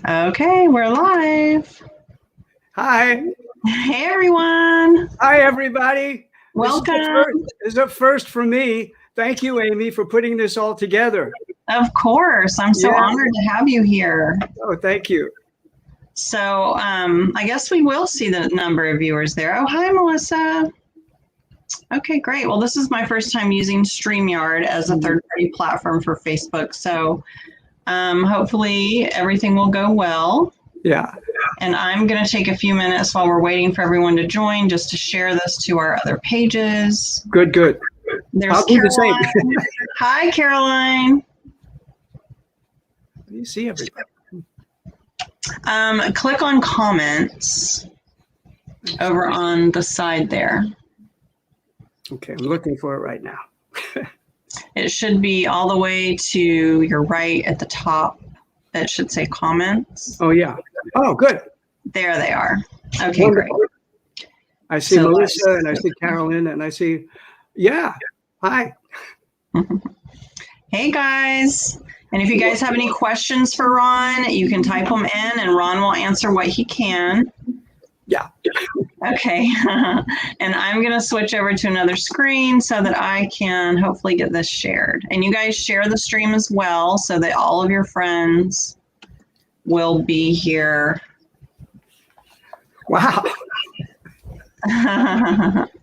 Okay, we're live. Hi. Hey, everyone. Hi, everybody. Welcome. This is a first for me. Thank you, Amy, for putting this all together. Of course. I'm so honored to have you here. Oh, thank you. So I guess we will see the number of viewers there. Oh, hi, Melissa. Okay, great. Well, this is my first time using StreamYard as a third-party platform for Facebook. So hopefully everything will go well. Yeah. And I'm going to take a few minutes while we're waiting for everyone to join just to share this to our other pages. Good. There's I'll do Caroline. the same. Hi, Caroline. You see everybody. Click on comments over on the side there. Okay, I'm looking for it right now. It should be all the way to your right at the top. It should say comments. Oh, yeah. Oh, good. There they are. Okay, Wonderful. great. I see Melissa and I see Carolyn and I see, yeah. Hi. Hey, guys. And if you guys have any questions for Ron, you can type them in and Ron will answer what he can. Yeah. Okay. And I'm going to switch over to another screen so that I can hopefully get this shared. And you guys share the stream as well so that all of your friends will be here. Wow.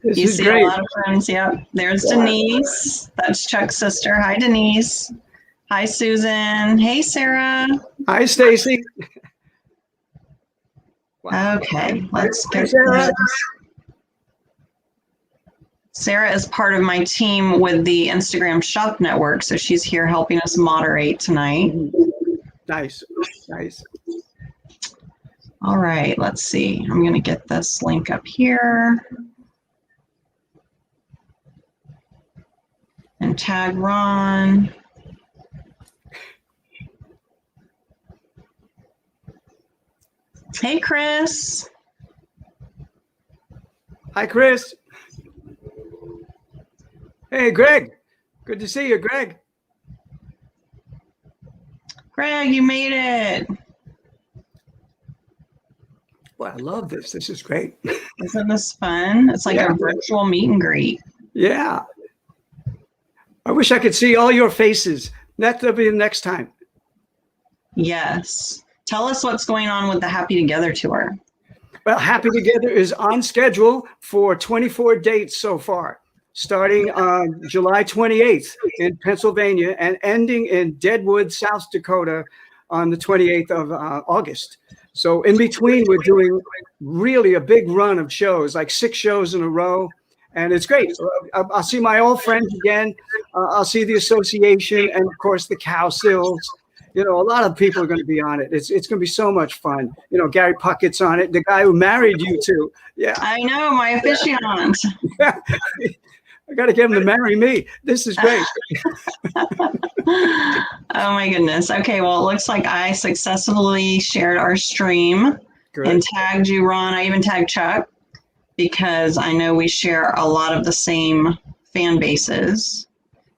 You see great. a lot of friends. Yep. There's Denise. That's Chuck's sister. Hi, Denise. Hi, Susan. Hey, Sarah. Hi, Stacy. Wow. Okay, let's get Sarah. Sarah is part of my team with the Instagram Shop Network, so she's here helping us moderate tonight. Nice. All right, let's see. I'm going to get this link up here and tag Ron. Hey, Chris. Hi, Chris. Hey, Greg. Good to see you, Greg. Greg, you made it. Well, I love this. This is great. Isn't this fun? It's like a virtual meet and greet. Yeah. I wish I could see all your faces. That'll be the next time. Yes. Tell us what's going on with the Happy Together tour. Well, Happy Together is on schedule for 24 dates so far, starting on July 28th in Pennsylvania and ending in Deadwood, South Dakota on the 28th of August. So in between, we're doing really a big run of shows, like 6 shows in a row. And it's great. I'll see my old friends again. I'll see the association and, of course, the Cow Sills. You know, a lot of people are going to be on it. It's going to be so much fun. You know, Gary Puckett's on it, the guy who married you two. Yeah. I know, my officiant. Yeah. I got to get him to marry me. This is great. Oh, my goodness. Okay, well, it looks like I successfully shared our stream and tagged you, Ron. I even tagged Chuck because I know we share a lot of the same fan bases.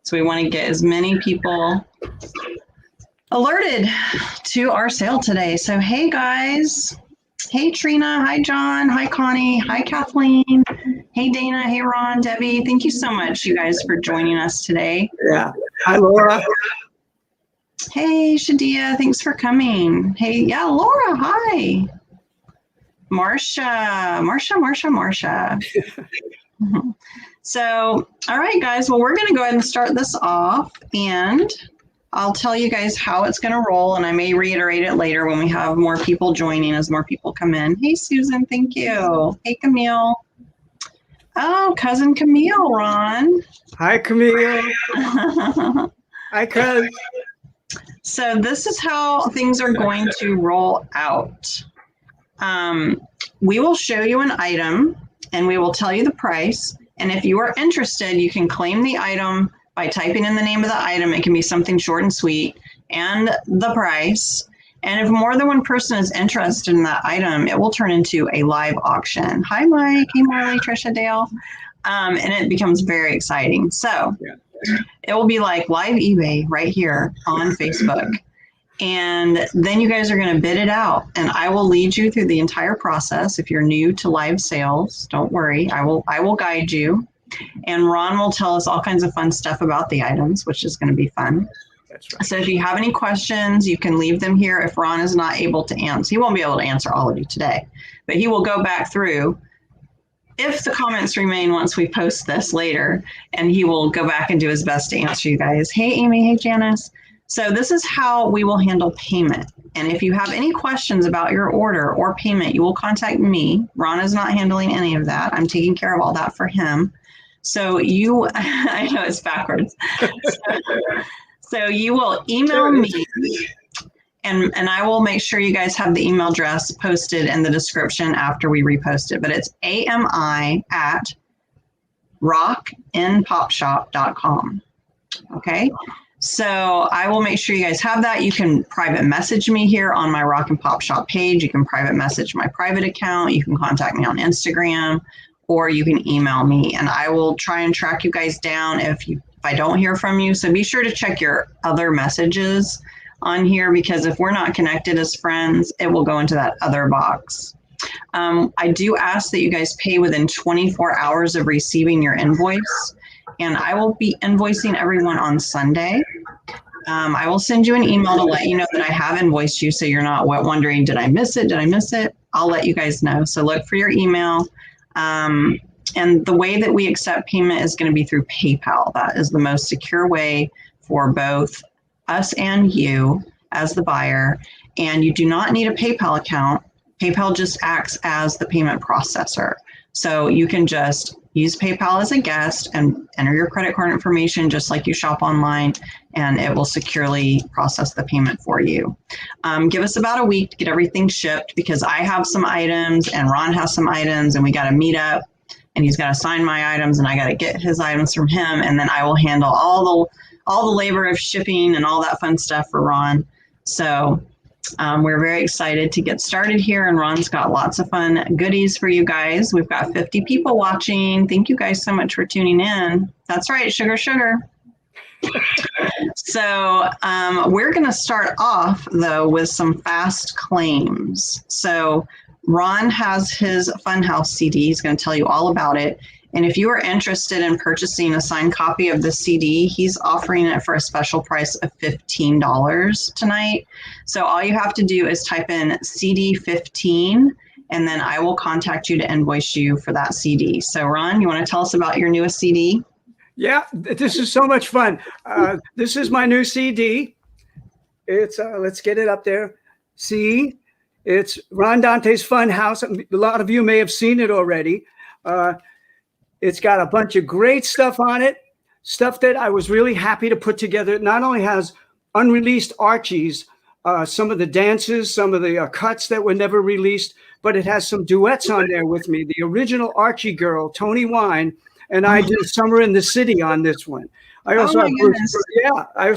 So we want to get as many people alerted to our sale today. So, hey, guys. Hey, Trina. Hi, John. Hi, Connie. Hi, Kathleen. Hey, Dana. Hey, Ron, Debbie. Thank you so much, you guys, for joining us today. Yeah. Hi, Laura. Hey, Shadia. Thanks for coming. Hey, yeah, Laura. Hi. Marsha. So, all right, guys. Well, we're going to go ahead and start this off, and I'll tell you guys how it's going to roll, and I may reiterate it later when we have more people joining as more people come in. Hey, Susan, thank you. Hey, Camille. Oh, cousin Camille, Ron. Hi, Camille. Hi, cuz. So this is how things are going to roll out. We will show you an item, and we will tell you the price. And if you are interested, you can claim the item by typing in the name of the item. It can be something short and sweet, and the price. And if more than one person is interested in that item, it will turn into a live auction. Hi, Mike. Hey, Marley, Trisha, Dale. And it becomes very exciting. So it will be like live eBay right here on Facebook. And then you guys are going to bid it out, and I will lead you through the entire process. If you're new to live sales, don't worry. I will guide you. And Ron will tell us all kinds of fun stuff about the items, which is going to be fun. That's right. So if you have any questions, you can leave them here. If Ron is not able to answer, he won't be able to answer all of you today, but he will go back through if the comments remain once we post this later, and he will go back and do his best to answer you guys. Hey, Amy. Hey, Janice. So this is how we will handle payment. And if you have any questions about your order or payment, you will contact me. Ron is not handling any of that. I'm taking care of all that for him. So you, I know it's backwards. So you will email me, and I will make sure you guys have the email address posted in the description after we repost it. But it's ami@rockinpopshop.com. Okay. So I will make sure you guys have that. You can private message me here on my Rock and Pop Shop page. You can private message my private account. You can contact me on Instagram, or you can email me, and I will try and track you guys down if I don't hear from you. So be sure to check your other messages on here, because if we're not connected as friends, it will go into that other box. I do ask that you guys pay within 24 hours of receiving your invoice. And I will be invoicing everyone on Sunday. I will send you an email to let you know that I have invoiced you, so you're not wondering, did I miss it? Did I miss it? I'll let you guys know. So look for your email. And the way that we accept payment is going to be through PayPal. That is the most secure way for both us and you as the buyer. And you do not need a PayPal account. PayPal just acts as the payment processor. So you can just use PayPal as a guest and enter your credit card information just like you shop online, and it will securely process the payment for you. Give us about a week to get everything shipped, because I have some items and Ron has some items, and we got to meet up, and he's got to sign my items and I got to get his items from him, and then I will handle all the labor of shipping and all that fun stuff for Ron. So we're very excited to get started here, and Ron's got lots of fun goodies for you guys. We've got 50 people watching. Thank you guys so much for tuning in. That's right, sugar, sugar. So we're going to start off, though, with some fast claims. So Ron has his Funhouse CD. He's going to tell you all about it. And if you are interested in purchasing a signed copy of the CD, he's offering it for a special price of $15 tonight. So all you have to do is type in CD 15, and then I will contact you to invoice you for that CD. So Ron, you want to tell us about your newest CD? Yeah, this is so much fun. This is my new CD. It's, let's get it up there. See, it's Ron Dante's Funhouse. A lot of you may have seen it already. It's got a bunch of great stuff on it, stuff that I was really happy to put together. It not only has unreleased Archies, some of the dances, some of the cuts that were never released, but it has some duets on there with me. The original Archie girl, Tony Wine, and I did Summer in the City on this one. I also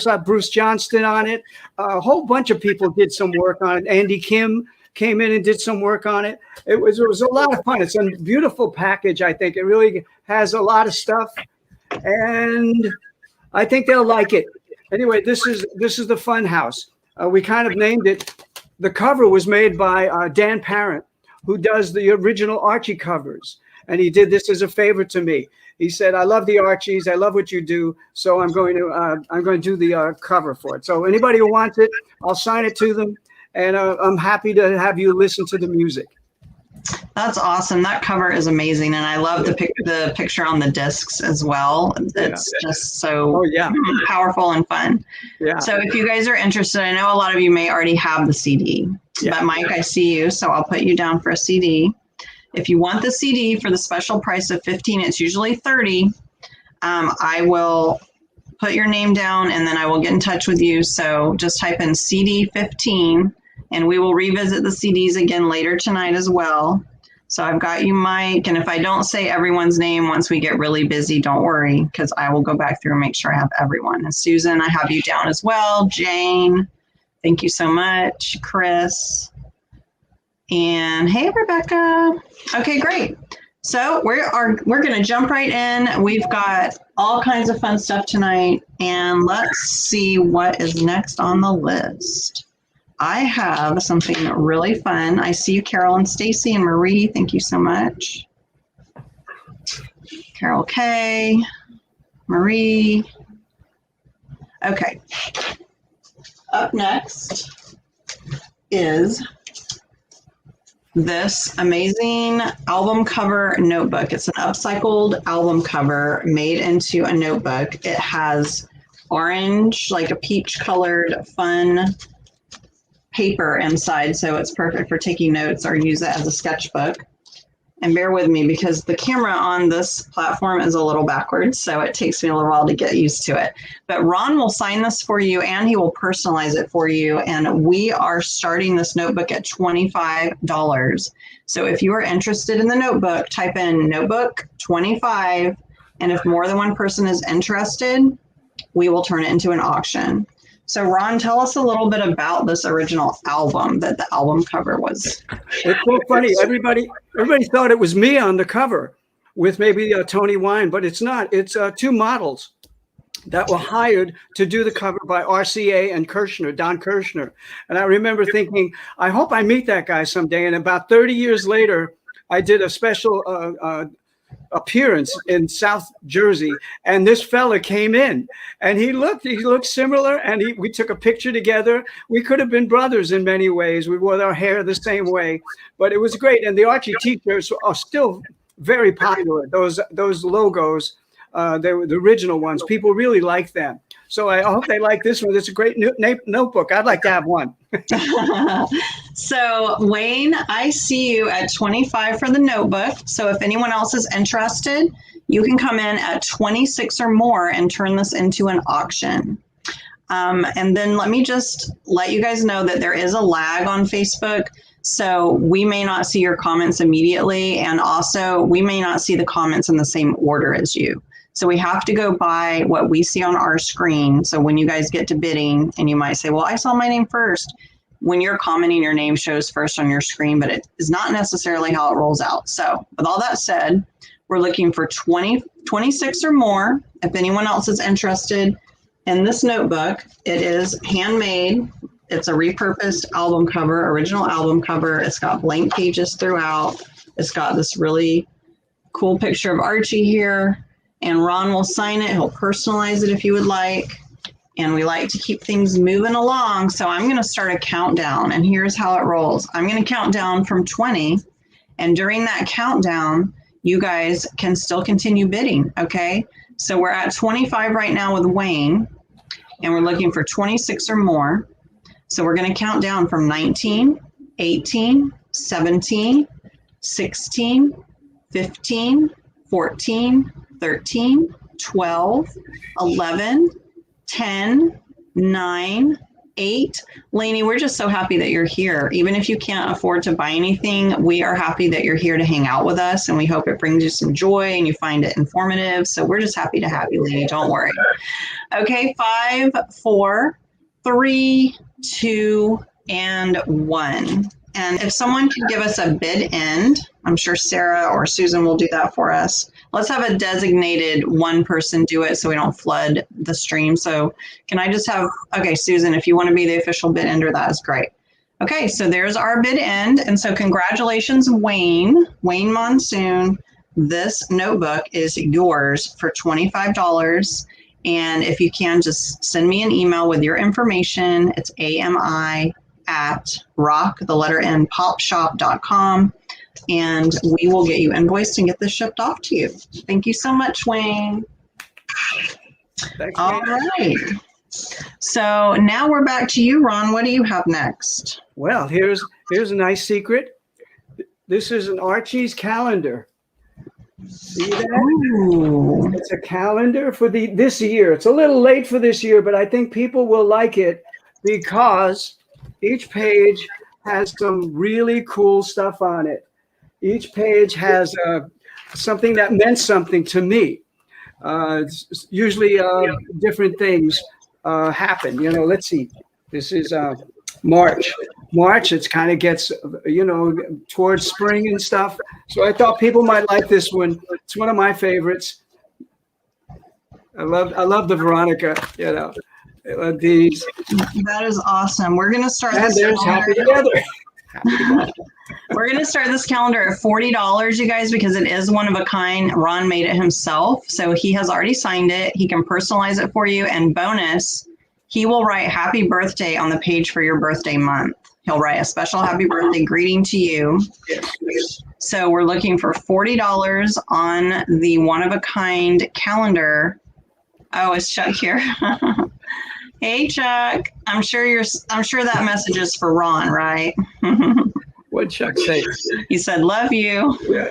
have Bruce Johnston on it. A whole bunch of people did some work on it. Andy Kim came in and did some work on it. It was a lot of fun. It's a beautiful package, I think. It really has a lot of stuff, and I think they'll like it. Anyway, this is the Funhouse. We kind of named it. The cover was made by Dan Parent, who does the original Archie covers, and he did this as a favor to me. He said, "I love the Archies. I love what you do. So I'm going to do the cover for it. So anybody who wants it, I'll sign it to them." And I'm happy to have you listen to the music. That's awesome. That cover is amazing. And I love the picture on the discs as well. It's just so powerful and fun. Yeah. So if you guys are interested, I know a lot of you may already have the CD. Yeah. But Mike, I see you, so I'll put you down for a CD. If you want the CD for the special price of $15, it's usually $30. I will put your name down, and then I will get in touch with you. So just type in CD 15. And we will revisit the CDs again later tonight as well. So I've got you, Mike. And if I don't say everyone's name once we get really busy, don't worry, because I will go back through and make sure I have everyone. And Susan, I have you down as well. Jane, thank you so much. Chris. And hey, Rebecca. Okay, great. So we're going to jump right in. We've got all kinds of fun stuff tonight. And let's see what is next on the list. I have something really fun. I see you, Carol and Stacy and Marie. Thank you so much. Carol K, Marie. Okay. Up next is this amazing album cover notebook. It's an upcycled album cover made into a notebook. It has orange, like a peach colored, fun paper inside, so it's perfect for taking notes or use it as a sketchbook. And bear with me because the camera on this platform is a little backwards, so it takes me a little while to get used to it. But Ron will sign this for you and he will personalize it for you. And we are starting this notebook at $25. So if you are interested in the notebook, type in notebook 25. And if more than one person is interested, we will turn it into an auction. So Ron, tell us a little bit about this original album that the album cover was. It's so funny. Everybody thought it was me on the cover with maybe Tony Wine, but it's not. It's two models that were hired to do the cover by RCA and Kirshner, Don Kirshner. And I remember thinking, I hope I meet that guy someday. And about 30 years later, I did a special appearance in South Jersey, and this fella came in and he looked similar, and we took a picture together. We could have been brothers in many ways. We wore our hair the same way, but it was great. And the Archie t-shirts are still very popular. Those logos, they were the original ones. People really like them. So I hope they like this one. It's a great notebook. I'd like to have one. So Wayne, I see you at 25 for the notebook. So if anyone else is interested, you can come in at 26 or more and turn this into an auction. And then let me just let you guys know that there is a lag on Facebook. So we may not see your comments immediately. And also we may not see the comments in the same order as you. So we have to go by what we see on our screen. So when you guys get to bidding and you might say, well, I saw my name first. When you're commenting, your name shows first on your screen, but it is not necessarily how it rolls out. So with all that said, we're looking for 26 or more. If anyone else is interested in this notebook, it is handmade. It's a repurposed album cover, original album cover. It's got blank pages throughout. It's got this really cool picture of Archie here. And Ron will sign it. He'll personalize it if you would like. And we like to keep things moving along. So I'm going to start a countdown. And here's how it rolls. I'm going to count down from 20. And during that countdown, you guys can still continue bidding. Okay. So we're at 25 right now with Wayne. And we're looking for 26 or more. So we're going to count down from 19, 18, 17, 16, 15, 14, 13, 12, 11, 10, 9, 8. Lainey, we're just so happy that you're here. Even if you can't afford to buy anything, we are happy that you're here to hang out with us, and we hope it brings you some joy and you find it informative. So we're just happy to have you, Lainey. Don't worry. Okay, 5, 4, 3, 2, and 1. And if someone can give us a bid end, I'm sure Sarah or Susan will do that for us. Let's have a designated one person do it so we don't flood the stream. So can I just have, okay, Susan, if you want to be the official bid ender, that is great. Okay, so there's our bid end. And so congratulations, Wayne Monsoon. This notebook is yours for $25. And if you can, just send me an email with your information. It's ami@rock.popshop.com. And we will get you invoiced and get this shipped off to you. Thank you so much, Wayne. Thanks, all right. So now we're back to you, Ron. What do you have next? Well, here's a nice secret. This is an Archie's calendar. See that? Ooh. It's a calendar for this year. It's a little late for this year, but I think people will like it because each page has some really cool stuff on it. Each page has something that meant something to me. Usually different things happen. You know, let's see. This is March. March, it kind of gets, towards spring and stuff. So I thought people might like this one. It's one of my favorites. I love the Veronica, These. That is awesome. We're going to start And this there's Happy calendar. Together. Happy Together. We're going to start this calendar at $40, you guys, because it is one of a kind. Ron made it himself, so he has already signed it. He can personalize it for you. And bonus, he will write happy birthday on the page for your birthday month. He'll write a special happy birthday greeting to you. Yes. So we're looking for $40 on the one-of-a-kind calendar. Oh, is Chuck here? Hey, Chuck. I'm sure that message is for Ron, right? What'd Chuck say? He said, "Love you." Yeah.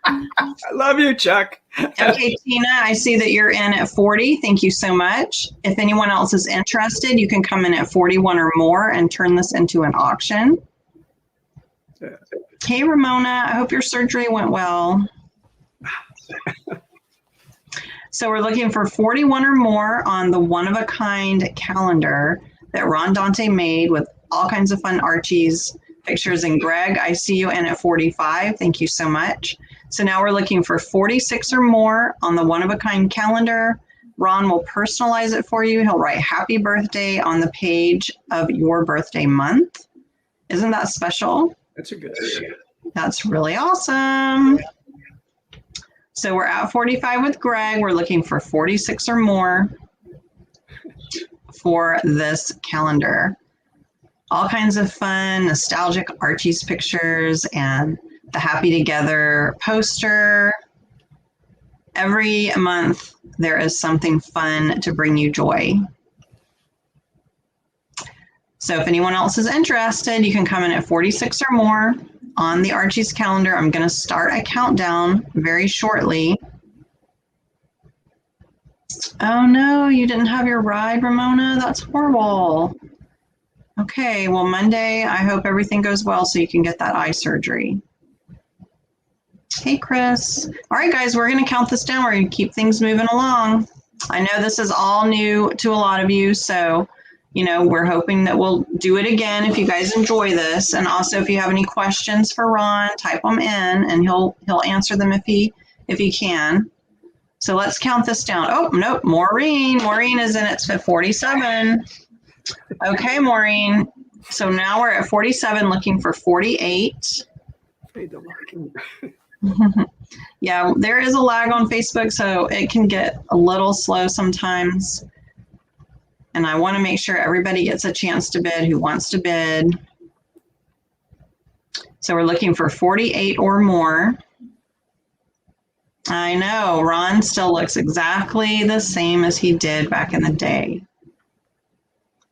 I love you, Chuck. Okay, Tina, I see that you're in at 40. Thank you so much. If anyone else is interested, you can come in at 41 or more and turn this into an auction. Hey, Ramona, I hope your surgery went well. So we're looking for 41 or more on the one-of-a-kind calendar that Ron Dante made with all kinds of fun Archies pictures. And Greg, I see you in at 45. Thank you so much. So now we're looking for 46 or more on the one-of-a-kind calendar. Ron will personalize it for you. He'll write happy birthday on the page of your birthday month. Isn't that special? That's a good idea. That's really awesome. So we're at 45 with Greg. We're looking for 46 or more for this calendar. All kinds of fun, nostalgic Archie's pictures and the Happy Together poster. Every month there is something fun to bring you joy. So if anyone else is interested, you can come in at 46 or more on the Archie's calendar. I'm going to start a countdown very shortly. Oh no, you didn't have your ride, Ramona? That's horrible. Okay, well, Monday, I hope everything goes well so you can get that eye surgery. Hey, Chris. All right, guys, we're going to count this down. We're going to keep things moving along. I know this is all new to a lot of you, so, we're hoping that we'll do it again if you guys enjoy this. And also, if you have any questions for Ron, type them in, and he'll answer them if he can. So let's count this down. Oh, nope, Maureen. Maureen is in at 47. Okay, Maureen. So now we're at 47, looking for 48. Yeah, there is a lag on Facebook, so it can get a little slow sometimes. And I want to make sure everybody gets a chance to bid who wants to bid. So we're looking for 48 or more. I know, Ron still looks exactly the same as he did back in the day.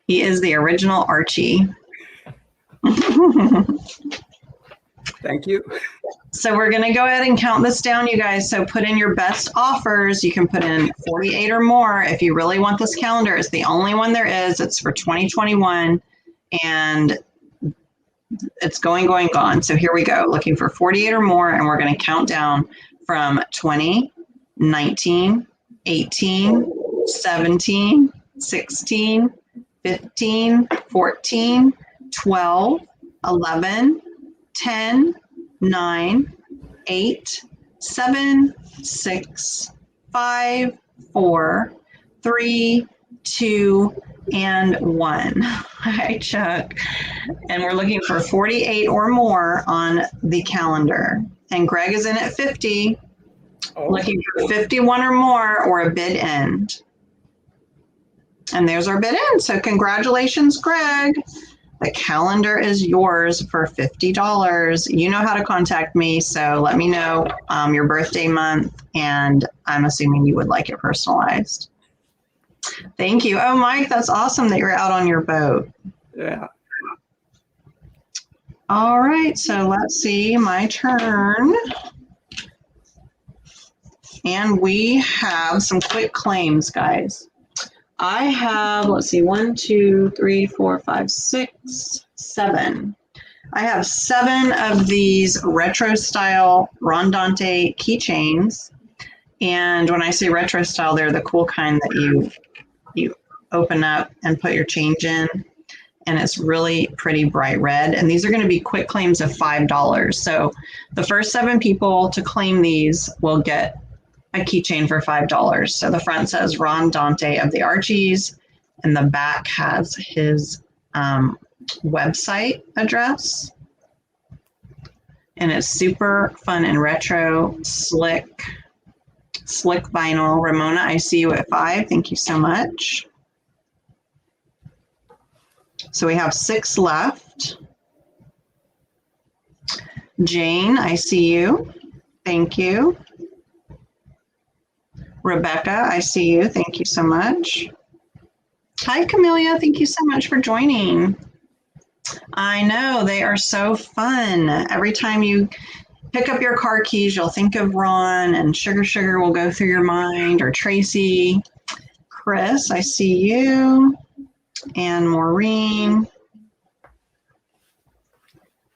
He is the original Archie. Thank you. So we're going to go ahead and count this down, you guys. So put in your best offers. You can put in 48 or more if you really want this calendar. It's the only one there is. It's for 2021, and it's gone. So here we go. Looking for 48 or more, and we're going to count down from 20, 19, 18, 17, 16, 15, 14, 12, 11, 10, 9, 8, 7, 6, 5, 4, 3, 2, and 1. Hi, Chuck. And we're looking for 48 or more on the calendar. And Greg is in at 50, looking for 51 or more or a bid end. And there's our bid end. So congratulations, Greg. The calendar is yours for $50. You know how to contact me, so let me know your birthday month, and I'm assuming you would like it personalized. Thank you. Oh, Mike, that's awesome that you're out on your boat. Yeah. All right, so let's see, my turn. And we have some quick claims, guys. I have, let's see, 1, 2, 3, 4, 5, 6, 7. I have 7 of these retro style Ron Dante keychains. And when I say retro style, they're the cool kind that you open up and put your change in. And it's really pretty bright red. And these are going to be quick claims of $5. So the first 7 people to claim these will get a keychain for $5. So the front says Ron Dante of the Archies, and the back has his website address. And it's super fun and retro, slick vinyl. Ramona, I see you at 5. Thank you so much. So we have 6 left. Jane, I see you. Thank you. Rebecca, I see you. Thank you so much. Hi, Camellia. Thank you so much for joining. I know, they are so fun. Every time you pick up your car keys, you'll think of Ron, and Sugar will go through your mind, or Tracy. Chris, I see you. And Maureen.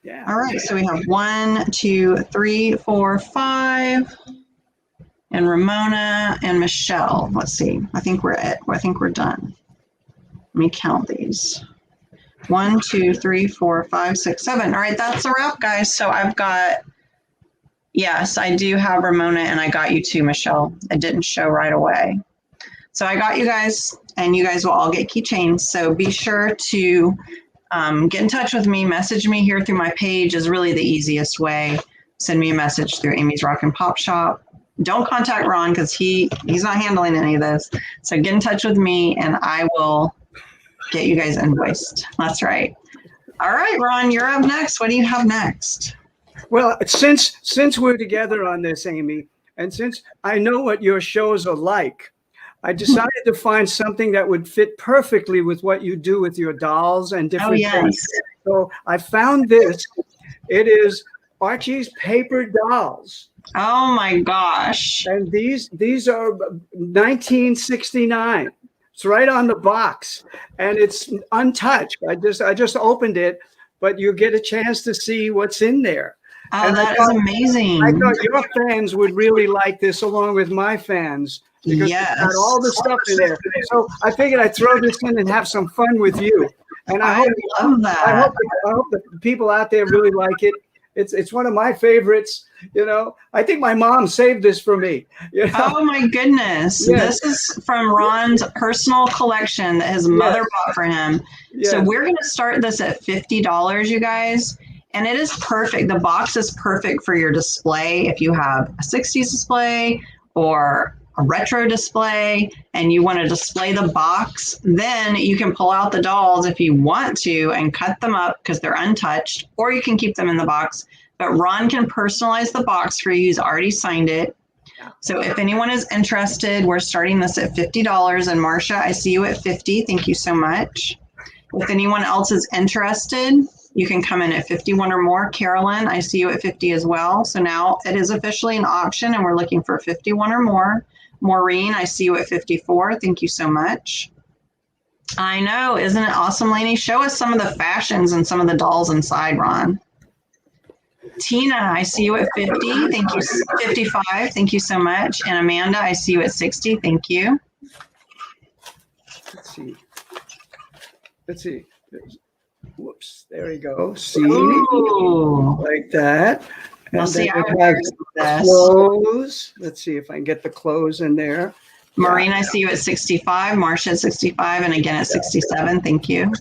Yeah. All right, so we have 1, 2, 3, 4, 5. And Ramona and Michelle. Let's see. I think we're done. Let me count these. 1, 2, 3, 4, 5, 6, 7. All right, that's a wrap, guys. So I've got, yes, I do have Ramona, and I got you too, Michelle. It didn't show right away. So I got you guys, and you guys will all get keychains. So be sure to get in touch with me. Message me here through my page is really the easiest way. Send me a message through Amy's Rock and Pop Shop. Don't contact Ron because he's not handling any of this. So get in touch with me, and I will get you guys invoiced. That's right. All right, Ron, you're up next. What do you have next? Well, since we're together on this, Amy, and since I know what your shows are like, I decided to find something that would fit perfectly with what you do with your dolls and different things. So I found this. It is Archie's paper dolls. Oh my gosh. And these are 1969. It's right on the box, and it's untouched. I just opened it, but you get a chance to see what's in there. Oh, and that is amazing. I thought your fans would really like this, along with my fans, because it's got all the stuff in there. So I figured I'd throw this in and have some fun with you. And I love that. I hope the people out there really like it. It's one of my favorites. You know, I think my mom saved this for me. You know? Oh my goodness. Yes. This is from Ron's personal collection that his mother bought for him. Yes. So we're going to start this at $50, you guys. And it is perfect. The box is perfect for your display. If you have a 60s display or a retro display and you want to display the box, then you can pull out the dolls if you want to and cut them up because they're untouched, or you can keep them in the box. But Ron can personalize the box for you. He's already signed it. So if anyone is interested, we're starting this at $50. And Marcia, I see you at 50. Thank you so much. If anyone else is interested, you can come in at 51 or more. Carolyn, I see you at 50 as well. So now it is officially an auction, and we're looking for 51 or more. Maureen, I see you at 54. Thank you so much. I know. Isn't it awesome, Lainey? Show us some of the fashions and some of the dolls inside, Ron. Tina, I see you at 50. Thank you. 55. Thank you so much. And Amanda, I see you at 60. Thank you. Let's see. Whoops. There we go. See? Ooh. Like that. We'll and see then how it has clothes. Let's see if I can get the clothes in there. Maureen, I see you at 65. Marcia at 65. And again at 67. Thank you.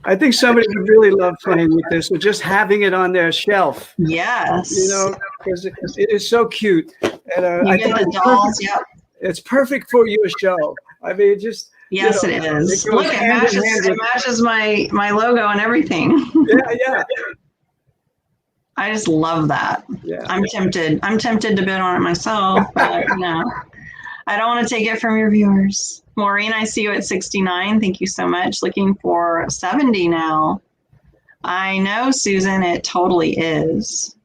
I think somebody would really love playing with this, or just having it on their shelf. Yes. You know, because it is so cute. And I think the dolls, it's perfect for your show. I mean, it just. Yes, it is. Look, it matches my logo and everything. Yeah. I just love that. Yeah. I'm tempted to bid on it myself, but no. I don't want to take it from your viewers. Maureen, I see you at 69. Thank you so much. Looking for 70 now. I know, Susan, it totally is.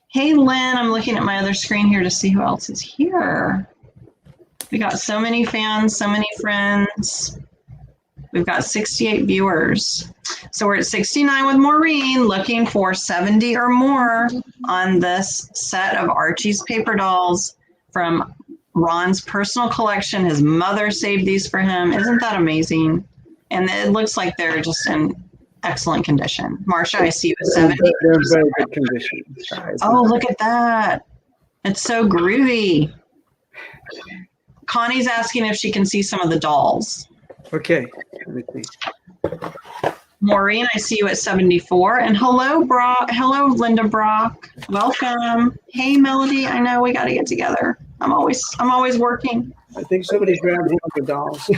Hey, Lynn, I'm looking at my other screen here to see who else is here. We got so many fans, so many friends. We've got 68 viewers. So we're at 69 with Maureen, looking for 70 or more on this set of Archie's paper dolls from Ron's personal collection. His mother saved these for him. Isn't that amazing? And it looks like they're just in excellent condition. Marsha, I see you at 70. They're in very good condition. Oh, look at that. It's so groovy. Connie's asking if she can see some of the dolls. Okay. Let me see. Maureen, I see you at 74. And hello, Brock. Hello, Linda Brock. Welcome. Hey, Melody. I know we got to get together. I'm always working. I think somebody grabbed one of the dolls.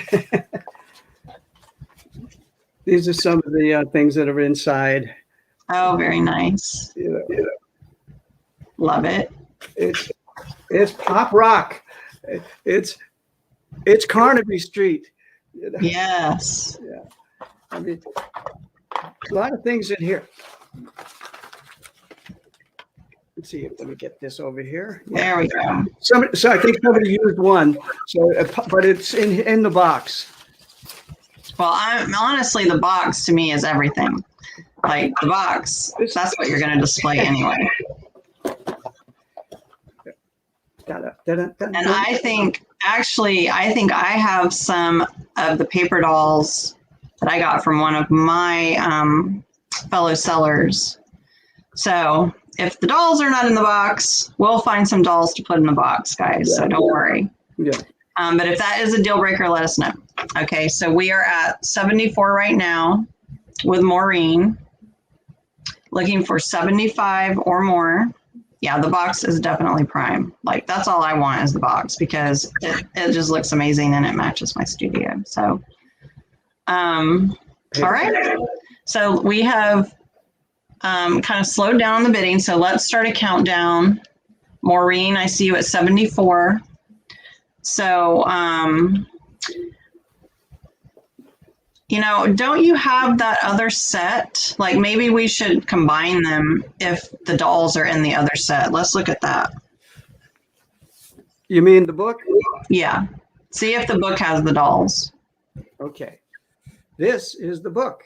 These are some of the things that are inside. Oh, very nice. Love it. It's pop rock. It's Carnaby Street. Yes. Yeah. I mean, a lot of things in here. Let's see. Let me get this over here. There we go. So I think somebody used one. So, but it's in the box. Well, honestly, the box to me is everything. Like the box, that's what you're going to display anyway. And I think I have some of the paper dolls that I got from one of my fellow sellers. So if the dolls are not in the box, we'll find some dolls to put in the box, guys. Yeah. So don't worry. Yeah. But if that is a deal breaker, let us know. Okay, so we are at 74 right now with Maureen, looking for 75 or more. Yeah, the box is definitely prime. Like, that's all I want is the box because it just looks amazing and it matches my studio. So, all right. So we have kind of slowed down the bidding. So let's start a countdown. Maureen, I see you at 74. So, you know, don't you have that other set? Like maybe we should combine them if the dolls are in the other set. Let's look at that. You mean the book? Yeah. See if the book has the dolls. Okay. This is the book.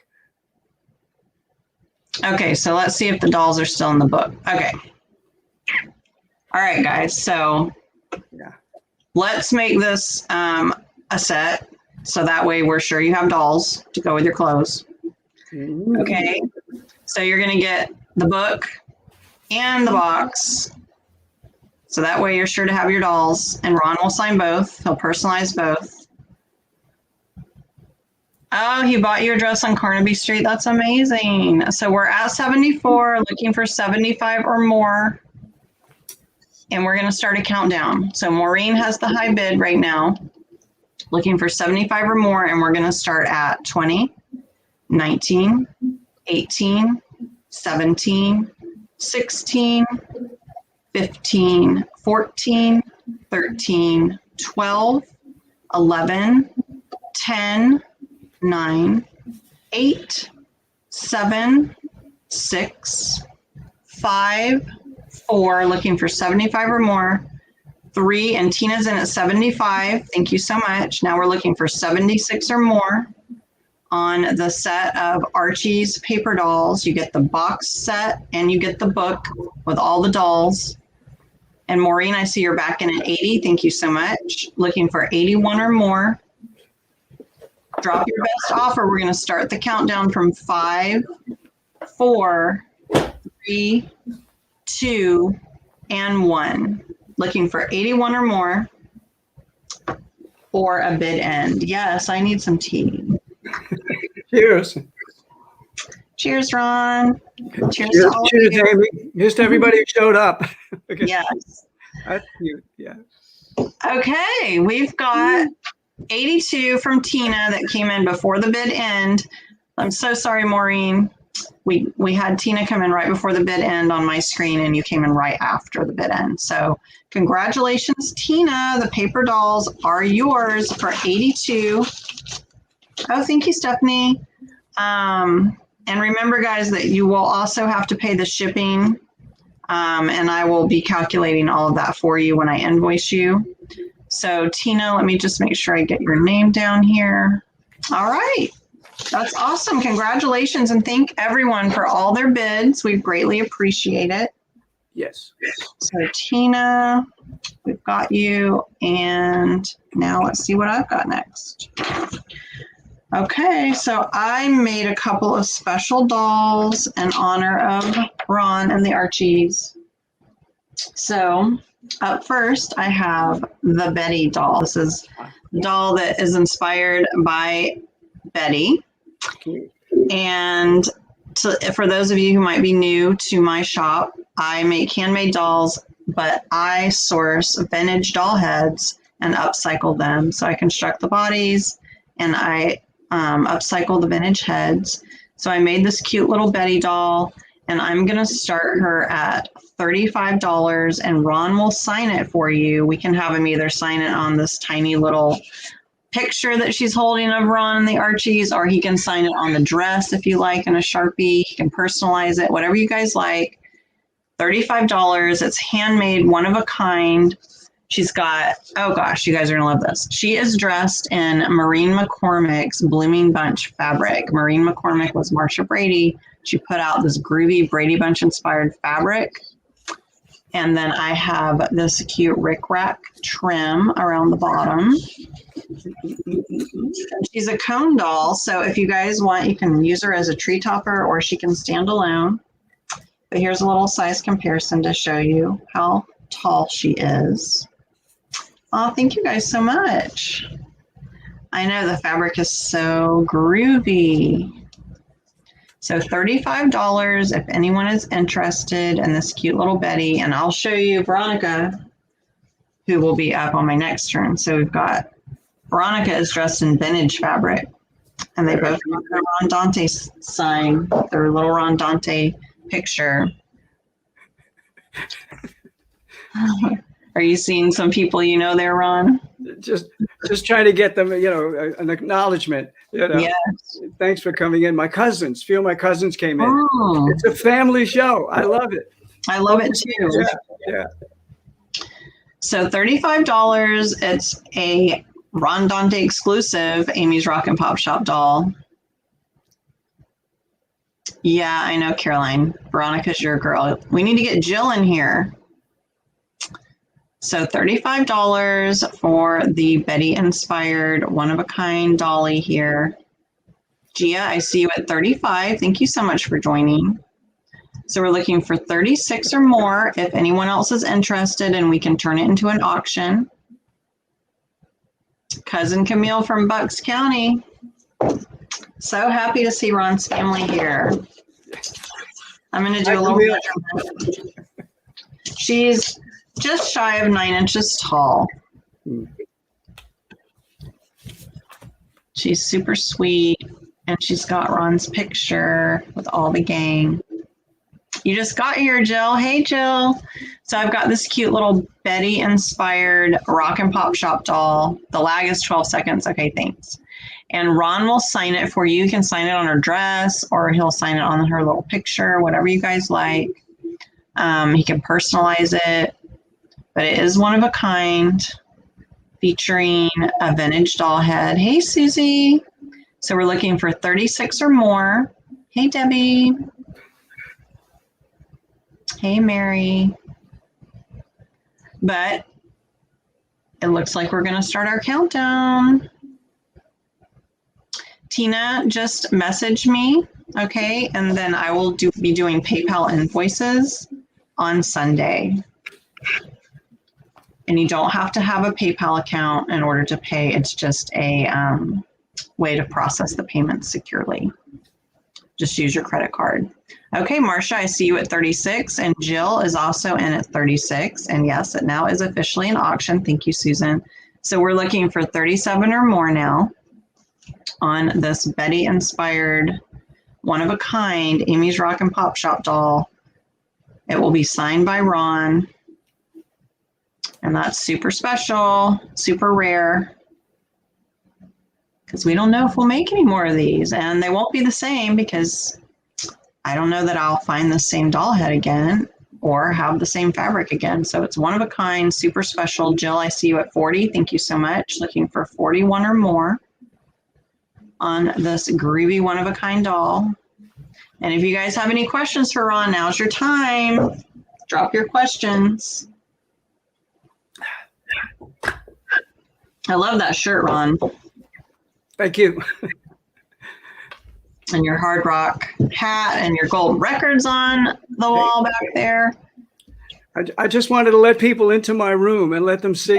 Okay, so let's see if the dolls are still in the book. Okay. All right, guys. So yeah. Let's make this a set. So that way we're sure you have dolls to go with your clothes. Okay. So you're going to get the book and the box. So that way you're sure to have your dolls. And Ron will sign both. He'll personalize both. Oh, he bought your dress on Carnaby Street. That's amazing. So we're at 74, looking for 75 or more. And we're going to start a countdown. So Maureen has the high bid right now, looking for 75 or more. And we're going to start at 20, 19, 18, 17, 16, 15, 14, 13, 12, 11, 10, 9, 8, 7, 6, 5, 4, looking for 75 or more, 3, and Tina's in at 75. Thank you so much. Now we're looking for 76 or more on the set of Archie's paper dolls. You get the box set and you get the book with all the dolls. And Maureen, I see you're back in at 80. Thank you so much. Looking for 81 or more. Drop your best offer. We're going to start the countdown from 5, 4, 3, 2, and 1. Looking for 81 or more or a bid end. Yes, I need some tea. Cheers. Cheers, Ron. Cheers, cheers, cheers Amy. Here's to everybody who showed up. Okay. Yes. That's cute. Yeah. Okay, we've got 82 from Tina that came in before the bid end. I'm so sorry, Maureen. We had Tina come in right before the bid end on my screen, and you came in right after the bid end. So congratulations, Tina. The paper dolls are yours for 82. Oh, thank you, Stephanie. And remember, guys, that you will also have to pay the shipping, and I will be calculating all of that for you when I invoice you. So, Tina, let me just make sure I get your name down here. All right. That's awesome. Congratulations, and thank everyone for all their bids. We greatly appreciate it. Yes. So, Tina, we've got you, and now let's see what I've got next. Okay, so I made a couple of special dolls in honor of Ron and the Archies. So up first, I have the Betty doll. This is a doll that is inspired by Betty. And for those of you who might be new to my shop, I make handmade dolls, but I source vintage doll heads and upcycle them. So I construct the bodies and I upcycle the vintage heads. So I made this cute little Betty doll, and I'm going to start her at $35, and Ron will sign it for you. We can have him either sign it on this tiny little picture that she's holding of Ron and the Archies, or he can sign it on the dress if you like in a Sharpie. He can personalize it, whatever you guys like. $35. It's handmade, one of a kind. She's got, oh gosh, you guys are going to love this. She is dressed in Maureen McCormick's Blooming Bunch fabric. Maureen McCormick was Marsha Brady. She put out this groovy Brady Bunch inspired fabric. And then I have this cute rickrack trim around the bottom. She's a cone doll, so if you guys want, you can use her as a tree topper or she can stand alone. But here's a little size comparison to show you how tall she is. Oh, thank you guys so much. I know the fabric is so groovy. So $35 if anyone is interested in this cute little Betty. And I'll show you Veronica, who will be up on my next turn. So we've got Veronica is dressed in vintage fabric. And they both have their Ron Dante sign, their little Ron Dante picture. Are you seeing some people you know there, Ron? Just trying to get them, an acknowledgement. Yes. Thanks for coming in. My cousins, few of my cousins came in. Oh. It's a family show. I love it. I love it too. Yeah. So $35. It's a Ron Dante exclusive Amy's Rock and Pop Shop doll. Yeah, I know, Caroline. Veronica's your girl. We need to get Jill in here. So $35 for the Betty-inspired one-of-a-kind dolly here. Gia, I see you at 35. Thank you so much for joining. So we're looking for 36 or more if anyone else is interested, and we can turn it into an auction. Cousin Camille from Bucks County. So happy to see Ron's family here. I'm going to do a little measurement. She's just shy of 9 inches tall. She's super sweet, and she's got Ron's picture with all the gang. You just got here, Jill. Hey, Jill. So I've got this cute little Betty-inspired Rock and Pop Shop doll. The lag is 12 seconds. Okay, thanks. And Ron will sign it for you. You can sign it on her dress, or he'll sign it on her little picture, whatever you guys like. He can personalize it. But it is one of a kind, featuring a vintage doll head. Hey, Susie. So we're looking for 36 or more. Hey, Debbie. Hey, Mary. But it looks like we're going to start our countdown. Tina, just message me, okay? And then I will be doing PayPal invoices on Sunday. And you don't have to have a PayPal account in order to pay. It's just a way to process the payments securely. Just use your credit card. Okay, Marcia, I see you at 36, and Jill is also in at 36. And yes, it now is officially an auction. Thank you, Susan. So we're looking for 37 or more now on this Betty-inspired, one-of-a-kind Amy's Rock and Pop Shop doll. It will be signed by Ron. And that's super special, super rare, because we don't know if we'll make any more of these. And they won't be the same, because I don't know that I'll find the same doll head again or have the same fabric again. So it's one of a kind, super special. Jill, I see you at 40. Thank you so much. Looking for 41 or more on this groovy one of a kind doll. And if you guys have any questions for Ron, now's your time. Drop your questions. I love that shirt, Ron. Thank you. And your hard rock hat and your gold records on the wall back there. I just wanted to let people into my room and let them see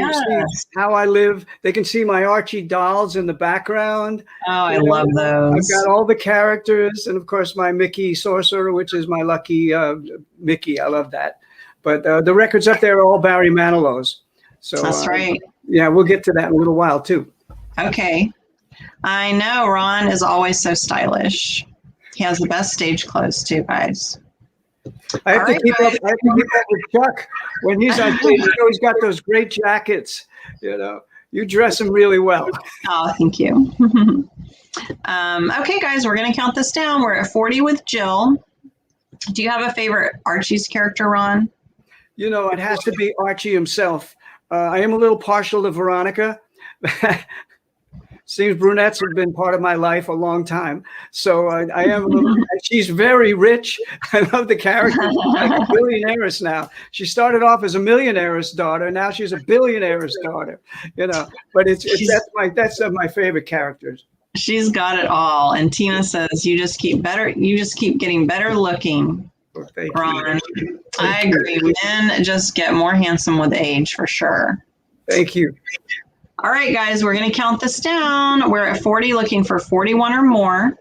how I live. They can see my Archie dolls in the background. Oh, I love those. I've got all the characters, and of course my Mickey Sorcerer, which is my lucky Mickey. I love that. But the records up there are all Barry Manilow's. So that's right. Yeah, we'll get to that in a little while too. Okay. I know Ron is always so stylish. He has the best stage clothes too, guys. I have to keep up with Chuck when he's on stage. He's always got those great jackets. You dress him really well. Oh, thank you. Okay, guys, we're going to count this down. We're at 40 with Jill. Do you have a favorite Archie's character, Ron? It has to be Archie himself. I am a little partial to Veronica. Seems brunettes have been part of my life a long time. So I am a little, she's very rich. I love the character. She's like a billionaireess now. She started off as a millionaire's daughter. Now she's a billionaire's daughter, but that's my favorite characters. She's got it all. And Tina says, you just keep getting better looking, Ron. I agree. Men just get more handsome with age for sure. Thank you. All right, guys, we're going to count this down. We're at 40, looking for 41 or more.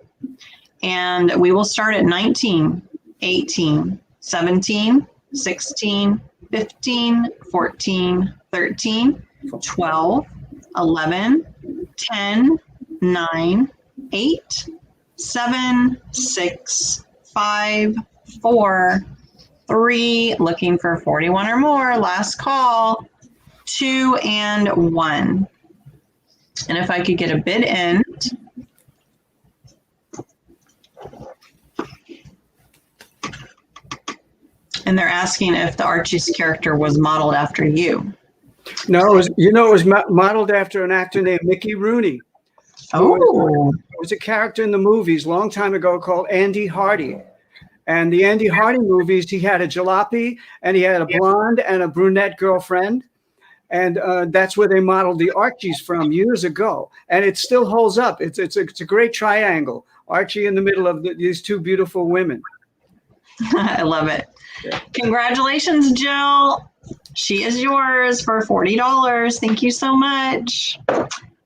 And we will start at 19, 18, 17, 16, 15, 14, 13, 12, 11, 10, 9, 8, 7, 6, 5, 4, 3, looking for 41 or more. Last call. 2 and 1. And if I could get a bid end. And they're asking if the Archie's character was modeled after you. No, it was modeled after an actor named Mickey Rooney. Oh. It was a character in the movies a long time ago called Andy Hardy. And the Andy Hardy movies, he had a jalopy and he had a blonde and a brunette girlfriend. And that's where they modeled the Archies from years ago. And it still holds up. It's a great triangle. Archie in the middle of these two beautiful women. I love it. Yeah. Congratulations, Jill. She is yours for $40. Thank you so much.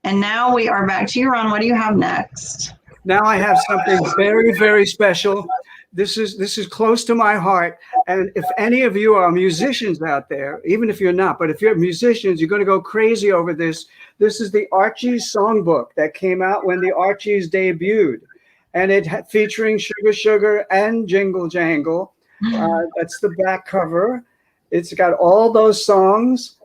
And now we are back to you, Ron. What do you have next? Now I have something very, very special. This is close to my heart. And if any of you are musicians out there, even if you're not, but if you're musicians, you're going to go crazy over this. This is the Archies songbook that came out when the Archies debuted. And it featuring Sugar Sugar and Jingle Jangle. That's the back cover. It's got all those songs.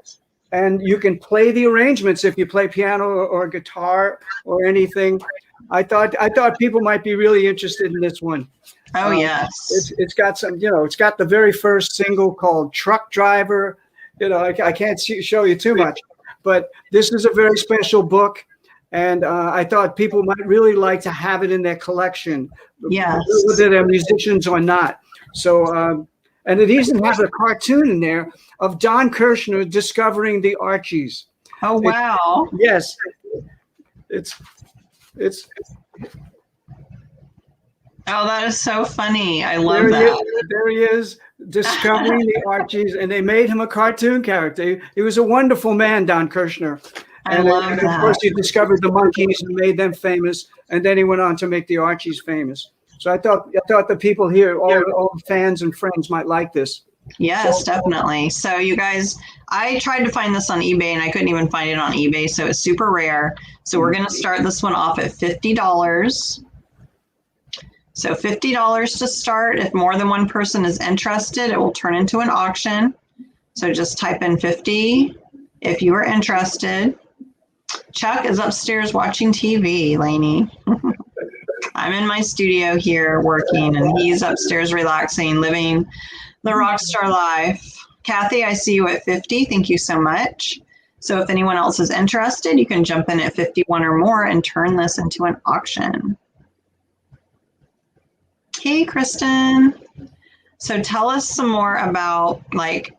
And you can play the arrangements if you play piano or guitar or anything. I thought people might be really interested in this one. Oh, yes. It's got some, it's got the very first single called Truck Driver. I can't show you too much, but this is a very special book. And I thought people might really like to have it in their collection. Yes. Whether they're musicians or not. So, and it even has a cartoon in there of Don Kirshner discovering the Archies. Oh, wow. Yes. It's Oh, that is so funny. I love that. There he is, discovering the Archies, and they made him a cartoon character. He was a wonderful man, Don Kirshner. I love that. Of course, he discovered the monkeys and made them famous, and then he went on to make the Archies famous. So I thought the people here, all the fans and friends, might like this. Yes, definitely. So you guys, I tried to find this on eBay and I couldn't even find it on eBay. So it's super rare. So we're going to start this one off at $50. So $50 to start. If more than one person is interested, it will turn into an auction. So just type in 50 if you are interested. Chuck is upstairs watching TV, Lainey. I'm in my studio here working, and he's upstairs relaxing, living the rock star life. Kathy, I see you at 50. Thank you so much. So if anyone else is interested, you can jump in at 51 or more and turn this into an auction. Hey, Kristen. So tell us some more about,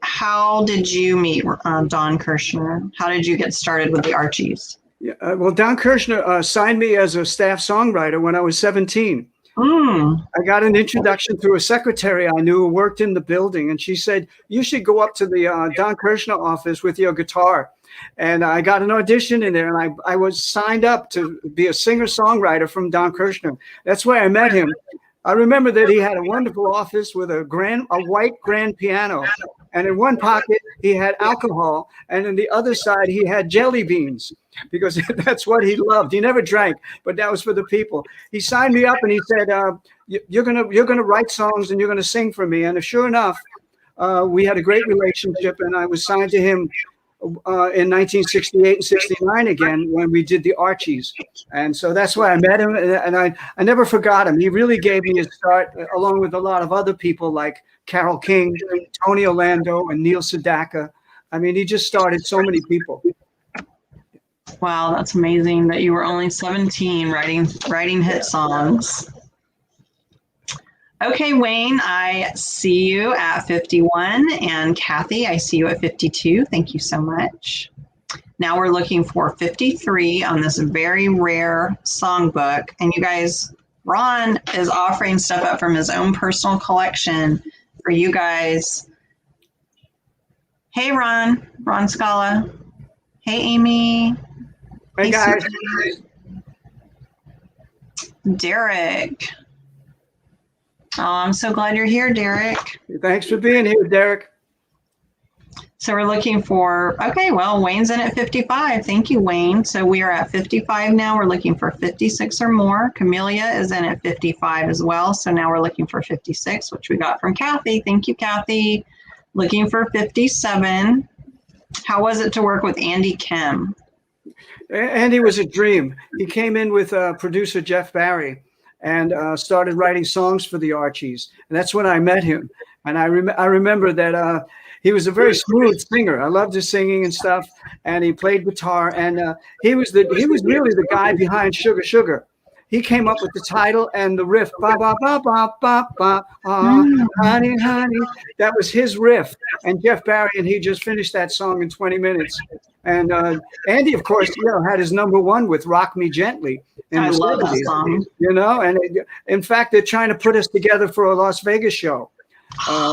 how did you meet Don Kirshner? How did you get started with the Archies? Yeah, well, Don Kirshner signed me as a staff songwriter when I was 17. I got an introduction through a secretary I knew who worked in the building, and she said, you should go up to the Don Kirshner office with your guitar. And I got an audition in there, and I was signed up to be a singer-songwriter from Don Kirshner. That's where I met him. I remember that he had a wonderful office with a white grand piano. And in one pocket, he had alcohol. And in the other side, he had jelly beans, because that's what he loved. He never drank, but that was for the people. He signed me up and he said, you're gonna write songs and you're going to sing for me. And sure enough, we had a great relationship, and I was signed to him in 1968 and 69 again when we did the Archies. And so that's why I met him, and I never forgot him. He really gave me a start, along with a lot of other people like Carole King, Tony Orlando, and Neil Sedaka. I mean, he just started so many people. Wow, that's amazing that you were only 17 writing hit songs. Okay, Wayne, I see you at 51, and Kathy, I see you at 52. Thank you so much. Now we're looking for 53 on this very rare songbook. And you guys, Ron is offering stuff up from his own personal collection for you guys. Hey, Ron Scala. Hey, Amy. Hey, guys. Derek. Oh, I'm so glad you're here, Derek. Thanks for being here, Derek. So we're looking for, okay, well, Wayne's in at 55. Thank you, Wayne. So we are at 55 now. We're looking for 56 or more. Camellia is in at 55 as well. So now we're looking for 56, which we got from Kathy. Thank you, Kathy. Looking for 57. How was it to work with Andy Kim? Andy was a dream. He came in with producer Jeff Barry and started writing songs for the Archies. And that's when I met him. And I remember that he was a very smooth singer. I loved his singing and stuff. And he played guitar. And he was really the guy behind Sugar Sugar. He came up with the title and the riff. Ba ba ba ba ba ba. Honey, honey. That was his riff. And Jeff Barry and he just finished that song in 20 minutes. And Andy, of course, had his #1 with "Rock Me Gently." I love that song. And in fact, they're trying to put us together for a Las Vegas show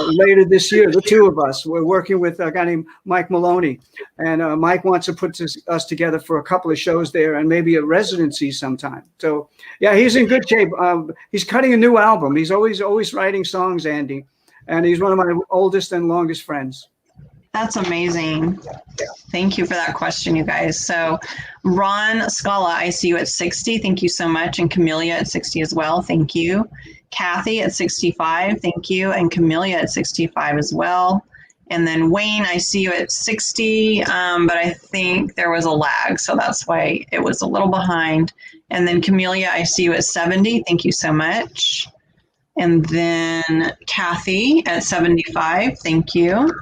later this year. The two of us. We're working with a guy named Mike Maloney, and Mike wants to put us together for a couple of shows there and maybe a residency sometime. So yeah, he's in good shape. He's cutting a new album. He's always writing songs, Andy, and he's one of my oldest and longest friends. That's amazing. Thank you for that question, you guys. So Ron Scala, I see you at 60. Thank you so much. And Camellia at 60 as well. Thank you. Kathy at 65. Thank you. And Camellia at 65 as well. And then Wayne, I see you at 60, but I think there was a lag. So that's why it was a little behind. And then Camellia, I see you at 70. Thank you so much. And then Kathy at 75. Thank you.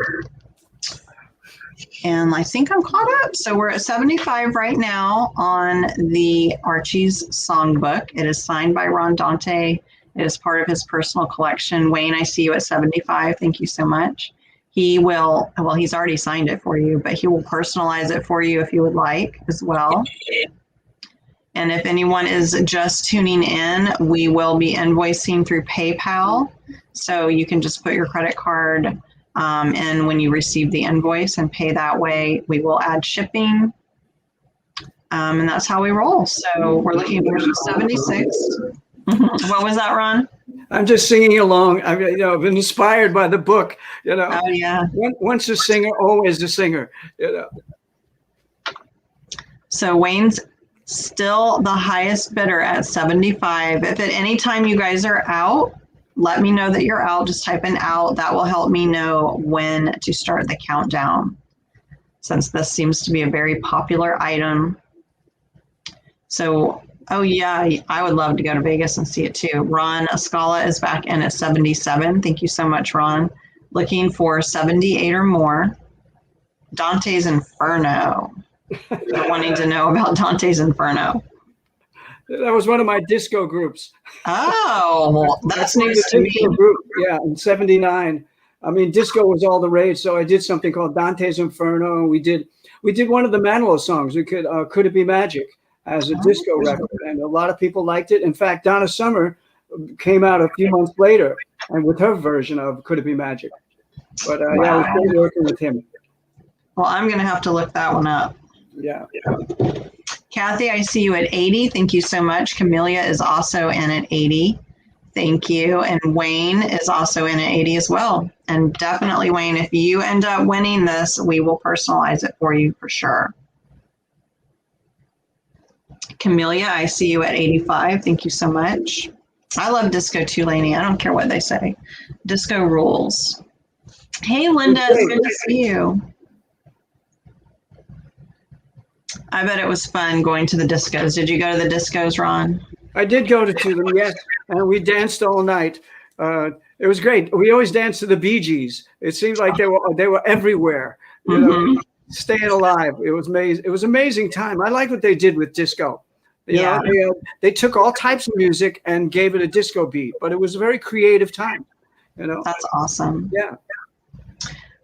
And I think I'm caught up. So we're at 75 right now on the Archie's songbook. It is signed by Ron Dante. It is part of his personal collection. Wayne, I see you at 75. Thank you so much. He will, well, he's already signed it for you, but he will personalize it for you if you would like as well. And if anyone is just tuning in, we will be invoicing through PayPal. So you can just put your credit card and when you receive the invoice and pay that way, we will add shipping. And that's how we roll. So we're looking for 76. What was that, Ron? I'm just singing along. I've been inspired by the book. Oh, yeah. Once a singer, always a singer. So Wayne's still the highest bidder at 75. If at any time you guys are out, let me know that you're out. Just type in out. That will help me know when to start the countdown, since this seems to be a very popular item. So, oh yeah, I would love to go to Vegas and see it too. Ron Scala is back in at 77. Thank you so much, Ron. Looking for 78 or more. Dante's Inferno. Wanting to know about Dante's Inferno. That was one of my disco groups. Oh, that's news to me. Group, yeah, in '79. I mean, disco was all the rage, so I did something called Dante's Inferno. And we did one of the Manilow songs. We Could It Be Magic as a disco record, and a lot of people liked it. In fact, Donna Summer came out a few months later, and with her version of Could It Be Magic. But yeah, it was great working with him. Well, I'm going to have to look that one up. Yeah. Kathy, I see you at 80. Thank you so much. Camellia is also in at 80. Thank you. And Wayne is also in at 80 as well. And definitely, Wayne, if you end up winning this, we will personalize it for you for sure. Camellia, I see you at 85. Thank you so much. I love disco too, Lainey. I don't care what they say. Disco rules. Hey, Linda, it's good to see you. I bet it was fun going to the discos. Did you go to the discos, Ron? I did go to them, yes. And we danced all night. It was great. We always danced to the Bee Gees. It seemed like they were everywhere. You know, staying alive. It was amazing. It was an amazing time. I like what they did with disco. You know, they took all types of music and gave it a disco beat, but it was a very creative time. You know, that's awesome. Yeah.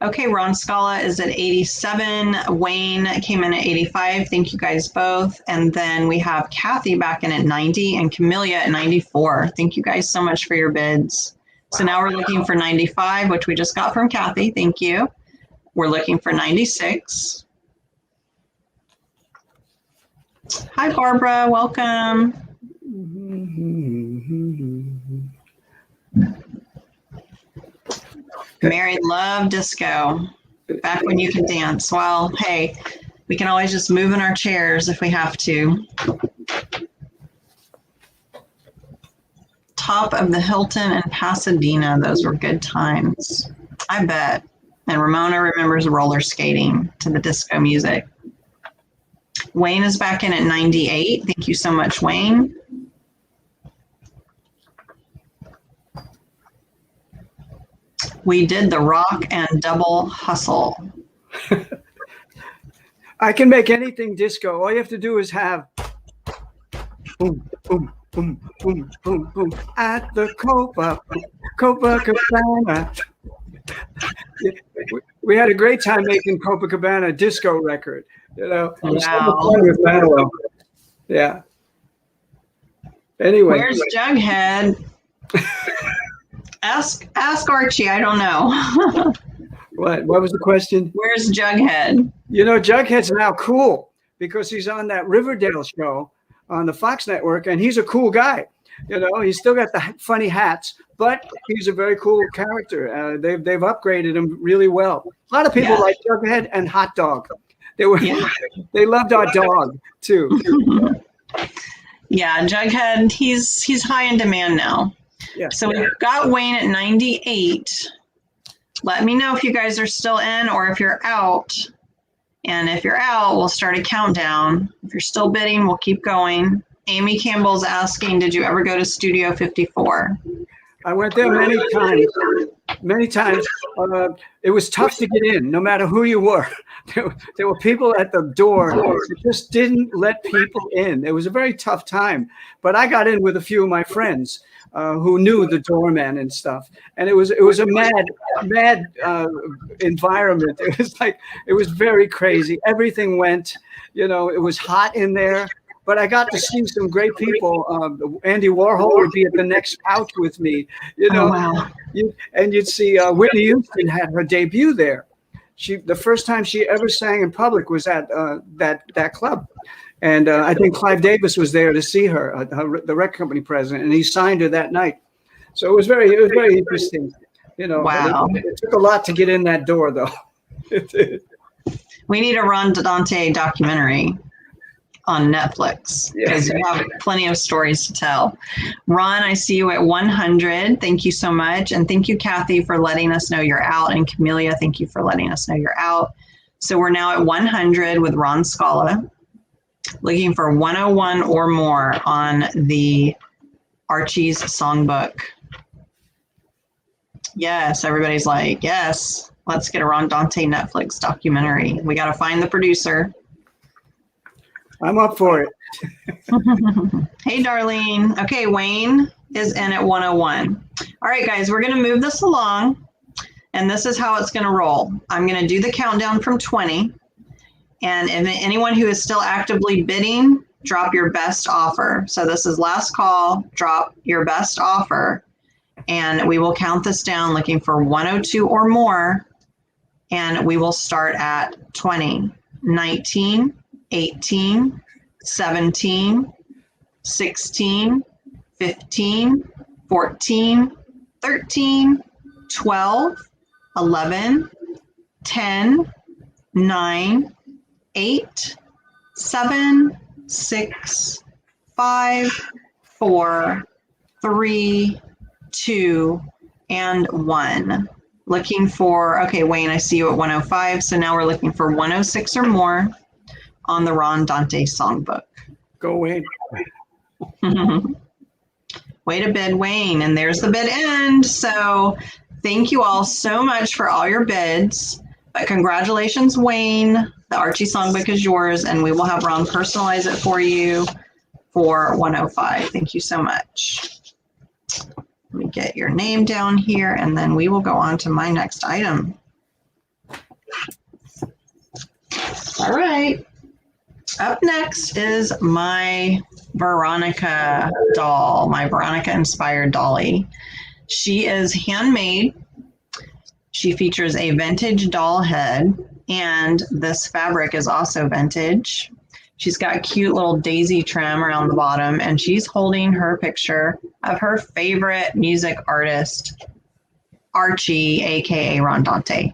Okay, Ron Scala is at 87. Wayne came in at 85. Thank you guys both. And then we have Kathy back in at 90 and Camellia at 94. Thank you guys so much for your bids. So now we're looking for 95, which we just got from Kathy. Thank you. We're looking for 96. Hi, Barbara. Welcome. Mary loved disco back when you could dance. Well, hey, we can always just move in our chairs if we have to. Top of the Hilton in Pasadena. Those were good times. I bet. And Ramona remembers roller skating to the disco music. Wayne is back in at 98. Thank you so much, Wayne. We did the rock and double hustle. I can make anything disco. All you have to do is have boom, boom, boom, boom, boom, boom at the Copacabana. We had a great time making Copacabana disco record. You know, it was so much fun with Manilow. Yeah. Anyway, where's Jughead? Ask Archie. I don't know. What was the question? Where's Jughead? You know, Jughead's now cool because he's on that Riverdale show on the Fox network, and he's a cool guy. You know, he's still got the funny hats, but he's a very cool character. They've upgraded him really well. A lot of people like Jughead and Hot Dog. They loved our dog too. Yeah, Jughead, he's high in demand now. Yeah. So we've got Wayne at 98. Let me know if you guys are still in or if you're out. And if you're out, we'll start a countdown. If you're still bidding, we'll keep going. Amy Campbell's asking, did you ever go to Studio 54? I went there many times. Many times. It was tough to get in, no matter who you were. There were people at the door who just didn't let people in. It was a very tough time. But I got in with a few of my friends who knew the doorman and stuff. And it was a mad environment. It was very crazy. Everything went, you know, it was hot in there. But I got to see some great people. Andy Warhol would be at the next couch with me, you know. Oh, wow. You'd see Whitney Houston had her debut there. The first time she ever sang in public was at that club, and I think Clive Davis was there to see her, the record company president, and he signed her that night. So it was very interesting, you know. Wow. It took a lot to get in that door, though. We need a Ron Dante documentary on Netflix because you have plenty of stories to tell. Ron, I see you at 100. Thank you so much. And thank you, Kathy, for letting us know you're out. And Camellia, thank you for letting us know you're out. So we're now at 100 with Ron Scala, looking for 101 or more on the Archies songbook. Yes, everybody's like, yes, let's get a Ron Dante Netflix documentary. We got to find the producer. I'm up for it. Hey, Darlene. Okay, Wayne is in at 101. All right, guys, we're going to move this along, and this is how it's going to roll. I'm going to do the countdown from 20, and if anyone who is still actively bidding, drop your best offer. So this is last call, drop your best offer. And we will count this down looking for 102 or more. And we will start at 20, 19, 18, 17, 16, 15, 14, 13, 12, 11, 10, 9, 8, 7, 6, 5, 4, 3, 2, and 1. Looking for, okay, Wayne, I see you at 105. So now we're looking for 106 or more on the Ron Dante songbook. Go, Wayne. Way to bid, Wayne. And there's the bid end. So thank you all so much for all your bids. But congratulations, Wayne. The Archie songbook is yours, and we will have Ron personalize it for you for 105. Thank you so much. Let me get your name down here, and then we will go on to my next item. All right. Up next is my Veronica doll, my Veronica inspired dolly. She is handmade. She features a vintage doll head, and this fabric is also vintage. She's got cute little daisy trim around the bottom, and she's holding her picture of her favorite music artist, Archie, aka Ron Dante.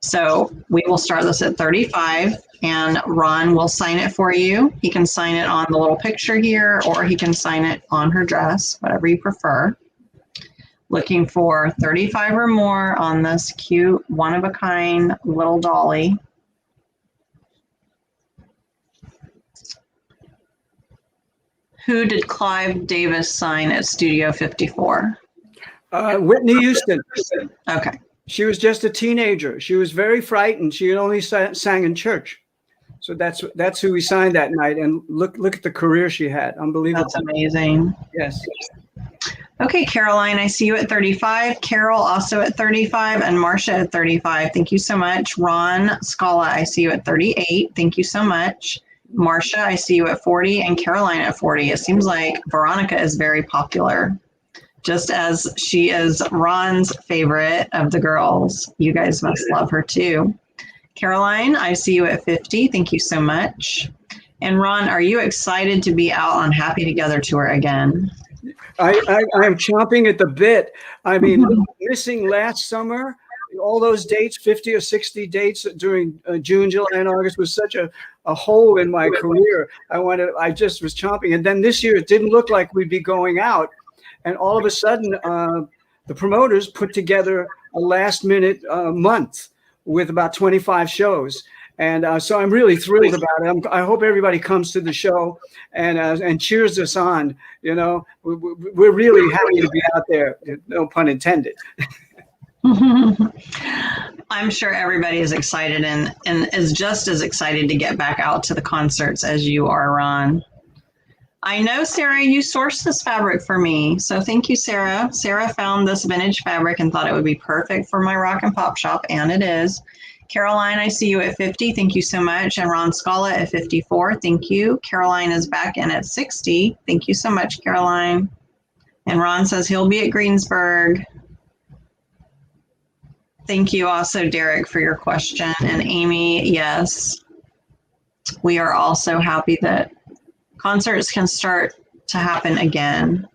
So we will start this at 35, and Ron will sign it for you. He can sign it on the little picture here, or he can sign it on her dress, whatever you prefer. Looking for 35 or more on this cute, one-of-a-kind little dolly. Who did Clive Davis sign at Studio 54? Whitney Houston. Okay. She was just a teenager. She was very frightened. She only sang in church. So that's who we signed that night. And look at the career she had. Unbelievable. That's amazing. Yes. Okay, Caroline, I see you at 35. Carol also at 35, and Marcia at 35. Thank you so much. Ron Scala, I see you at 38. Thank you so much. Marcia, I see you at 40, and Caroline at 40. It seems like Veronica is very popular, just as she is Ron's favorite of the girls. You guys must love her too. Caroline, I see you at 50. Thank you so much. And Ron, are you excited to be out on Happy Together Tour again? I'm chomping at the bit. I mean, missing last summer, all those dates, 50 or 60 dates during June, July, and August was such a hole in my career. I just was chomping. And then this year, it didn't look like we'd be going out. And all of a sudden, the promoters put together a last-minute month with about 25 shows. And so I'm really thrilled about it. I hope everybody comes to the show and cheers us on. You know, we're really happy to be out there. No pun intended. I'm sure everybody is excited and is just as excited to get back out to the concerts as you are, Ron. I know, Sarah, you sourced this fabric for me. So thank you, Sarah. Sarah found this vintage fabric and thought it would be perfect for my rock and pop shop, and it is. Caroline, I see you at 50. Thank you so much. And Ron Scala at 54. Thank you. Caroline is back in at 60. Thank you so much, Caroline. And Ron says he'll be at Greensburg. Thank you also, Derek, for your question. And Amy, yes, we are also happy that concerts can start to happen again.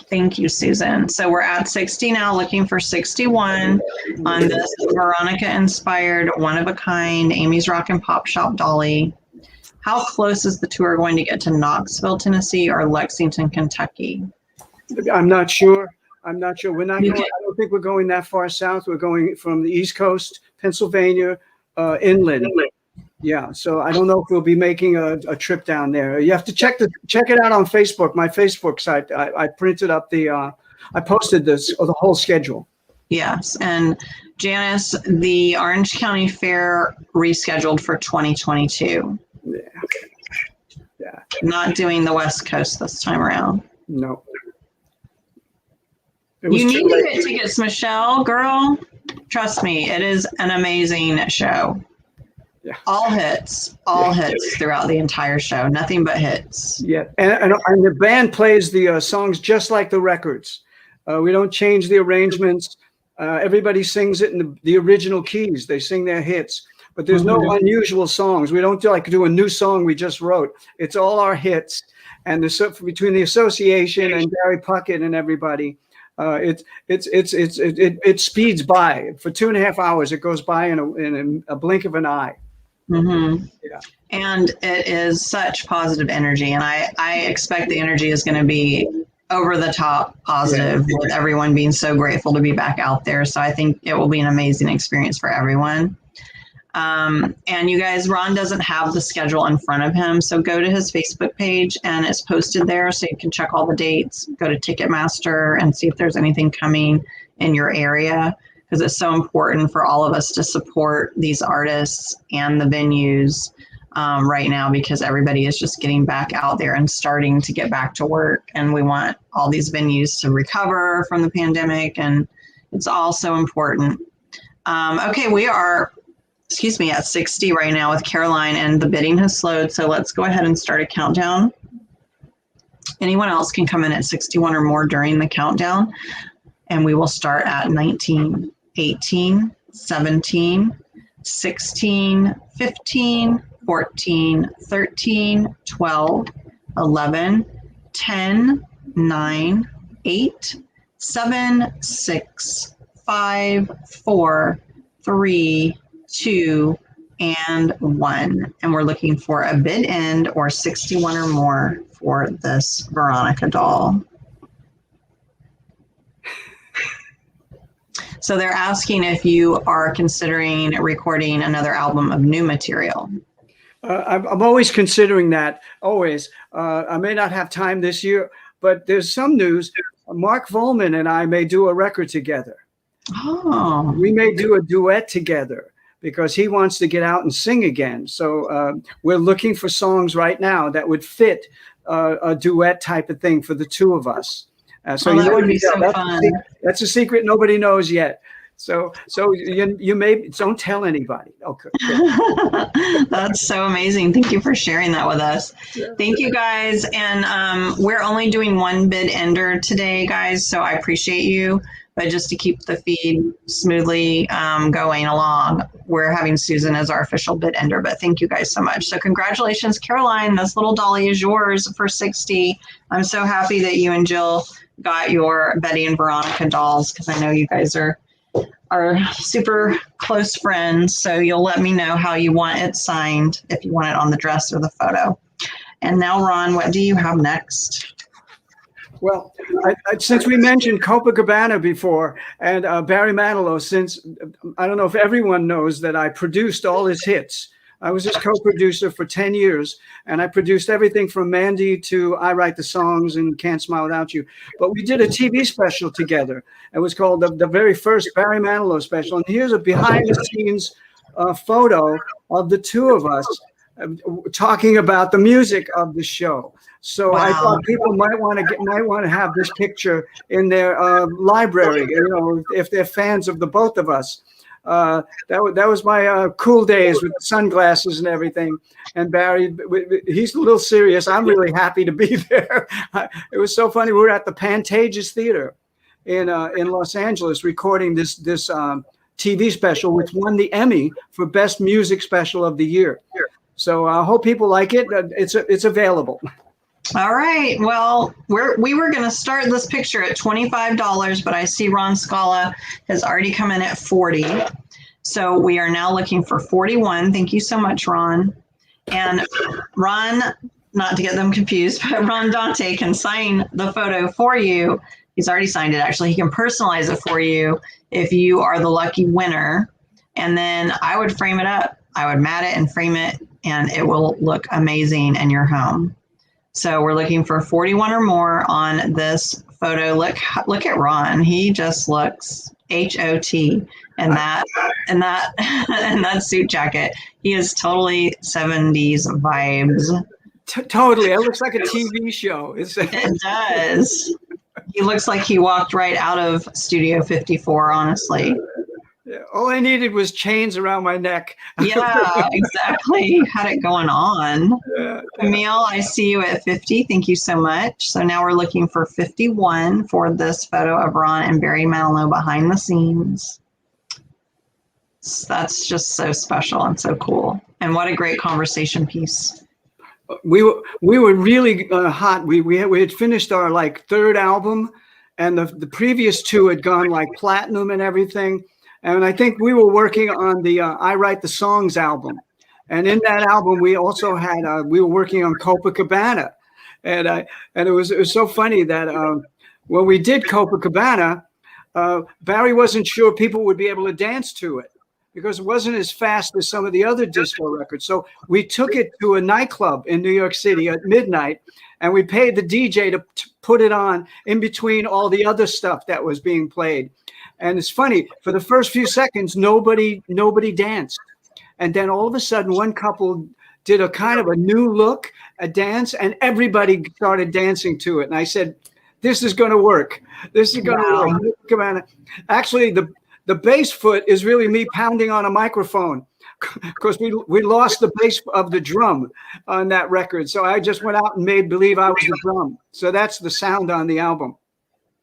Thank you, Susan. So we're at 60 now, looking for 61 on this Veronica-inspired, one-of-a-kind Amy's Rock and Pop Shop dolly. How close is the tour going to get to Knoxville, Tennessee, or Lexington, Kentucky? I'm not sure. We're not going. I don't think we're going that far south. We're going from the East Coast, Pennsylvania, inland. Yeah, so I don't know if we'll be making a trip down there. You have to check it out on Facebook, my Facebook site. I printed up I posted the whole schedule. Yes, and Janice, the Orange County Fair rescheduled for 2022. Yeah. Not doing the West Coast this time around. No. You need to get tickets, Michelle, girl. Trust me, it is an amazing show. Yeah. All hits throughout the entire show. Nothing but hits. Yeah, and the band plays the songs just like the records. We don't change the arrangements. Everybody sings it in the original keys. They sing their hits, but there's no unusual songs. We don't do a new song we just wrote. It's all our hits, and between the association and Gary Puckett and everybody, it speeds by. For 2.5 hours. It goes by in a blink of an eye. Mm-hmm. Yeah. And it is such positive energy. And I expect the energy is going to be over the top positive with everyone being so grateful to be back out there. So I think it will be an amazing experience for everyone. And you guys, Ron doesn't have the schedule in front of him. So go to his Facebook page and it's posted there so you can check all the dates. Go to Ticketmaster and see if there's anything coming in your area, because it's so important for all of us to support these artists and the venues right now, because everybody is just getting back out there and starting to get back to work. And we want all these venues to recover from the pandemic, and it's all so important. Okay, we are, at 60 right now with Caroline, and the bidding has slowed. So let's go ahead and start a countdown. Anyone else can come in at 61 or more during the countdown. And we will start at 19, 18, 17, 16, 15, 14, 13, 12, 11, 10, 9, 8, 7, 6, 5, 4, 3, 2, and 1. And we're looking for a bid end or 61 or more for this Veronica doll. So they're asking if you are considering recording another album of new material. I'm always considering that, always. I may not have time this year, but there's some news. Mark Volman and I may do a record together. Oh. We may do a duet together because he wants to get out and sing again. So we're looking for songs right now that would fit a duet type of thing for the two of us. So that would be so fun. That's a secret nobody knows yet. So you may don't tell anybody. Okay. That's so amazing. Thank you for sharing that with us. Thank you guys. And we're only doing one bid ender today, guys. So I appreciate you. But just to keep the feed smoothly going along, we're having Susan as our official bid ender. But thank you guys so much. So congratulations, Caroline. This little dolly is yours for 60. I'm so happy that you and Jill got your Betty and Veronica dolls, because I know you guys are super close friends. So you'll let me know how you want it signed, if you want it on the dress or the photo. And now, Ron, what do you have next? Well, since we mentioned Copacabana before, and Barry Manilow, since I don't know if everyone knows that I produced all his hits. I was his co-producer for 10 years, and I produced everything from Mandy to I Write the Songs and Can't Smile Without You. But we did a TV special together. It was called the very first Barry Manilow special. And here's a behind-the-scenes photo of the two of us talking about the music of the show. So I thought people might want to have this picture in their library, if they're fans of the both of us. That was my cool days with the sunglasses and everything. And Barry, he's a little serious. I'm really happy to be there. It was so funny. We were at the Pantages Theater in Los Angeles recording this TV special, which won the Emmy for Best Music Special of the Year. So I hope people like it. It's available. All right. Well, we were going to start this picture at $25, but I see Ron Scala has already come in at 40. So we are now looking for 41. Thank you so much, Ron. And Ron, not to get them confused, but Ron Dante can sign the photo for you. He's already signed it, actually. He can personalize it for you if you are the lucky winner. And then I would frame it up. I would mat it and frame it, and it will look amazing in your home. So we're looking for 41 or more on this photo. Look at Ron. He just looks HOT in that suit jacket. He is totally 70s vibes. Totally. It looks like a TV show. It does. He looks like he walked right out of Studio 54, honestly. Yeah. all I needed was chains around my neck. Yeah, exactly. You had it going on. Yeah. Camille, I see you at 50. Thank you so much. So now we're looking for 51 for this photo of Ron and Barry Manilow behind the scenes. That's just so special and so cool. And what a great conversation piece. We were really hot. We had finished our like third album, and the previous two had gone like platinum and everything. And I think we were working on the I Write the Songs album. And in that album, we also had we were working on Copacabana, and it was so funny that when we did Copacabana, Barry wasn't sure people would be able to dance to it because it wasn't as fast as some of the other disco records. So we took it to a nightclub in New York City at midnight, and we paid the DJ to put it on in between all the other stuff that was being played. And it's funny, for the first few seconds, nobody danced. And then all of a sudden, one couple did a kind of a new look, a dance, and everybody started dancing to it. And I said, this is going to work. This is going to work. Come on. Actually, the bass foot is really me pounding on a microphone because we lost the bass of the drum on that record. So I just went out and made believe I was the drum. So that's the sound on the album.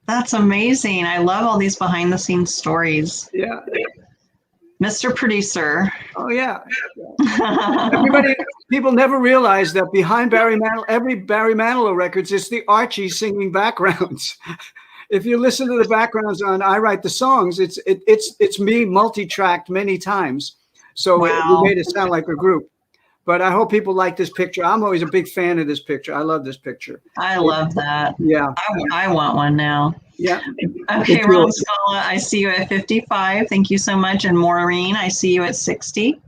That's amazing. I love all these behind the scenes stories. Yeah. Mr. Producer. Oh, yeah. People never realize that behind every Barry Manilow records, it's the Archie singing backgrounds. If you listen to the backgrounds on I Write the Songs, it's me multi-tracked many times. So we made it sound like a group. But I hope people like this picture. I'm always a big fan of this picture. I love this picture. I love that. Yeah. I want one now. Yeah. Okay, Ron Scala, I see you at 55. Thank you so much. And Maureen, I see you at 60.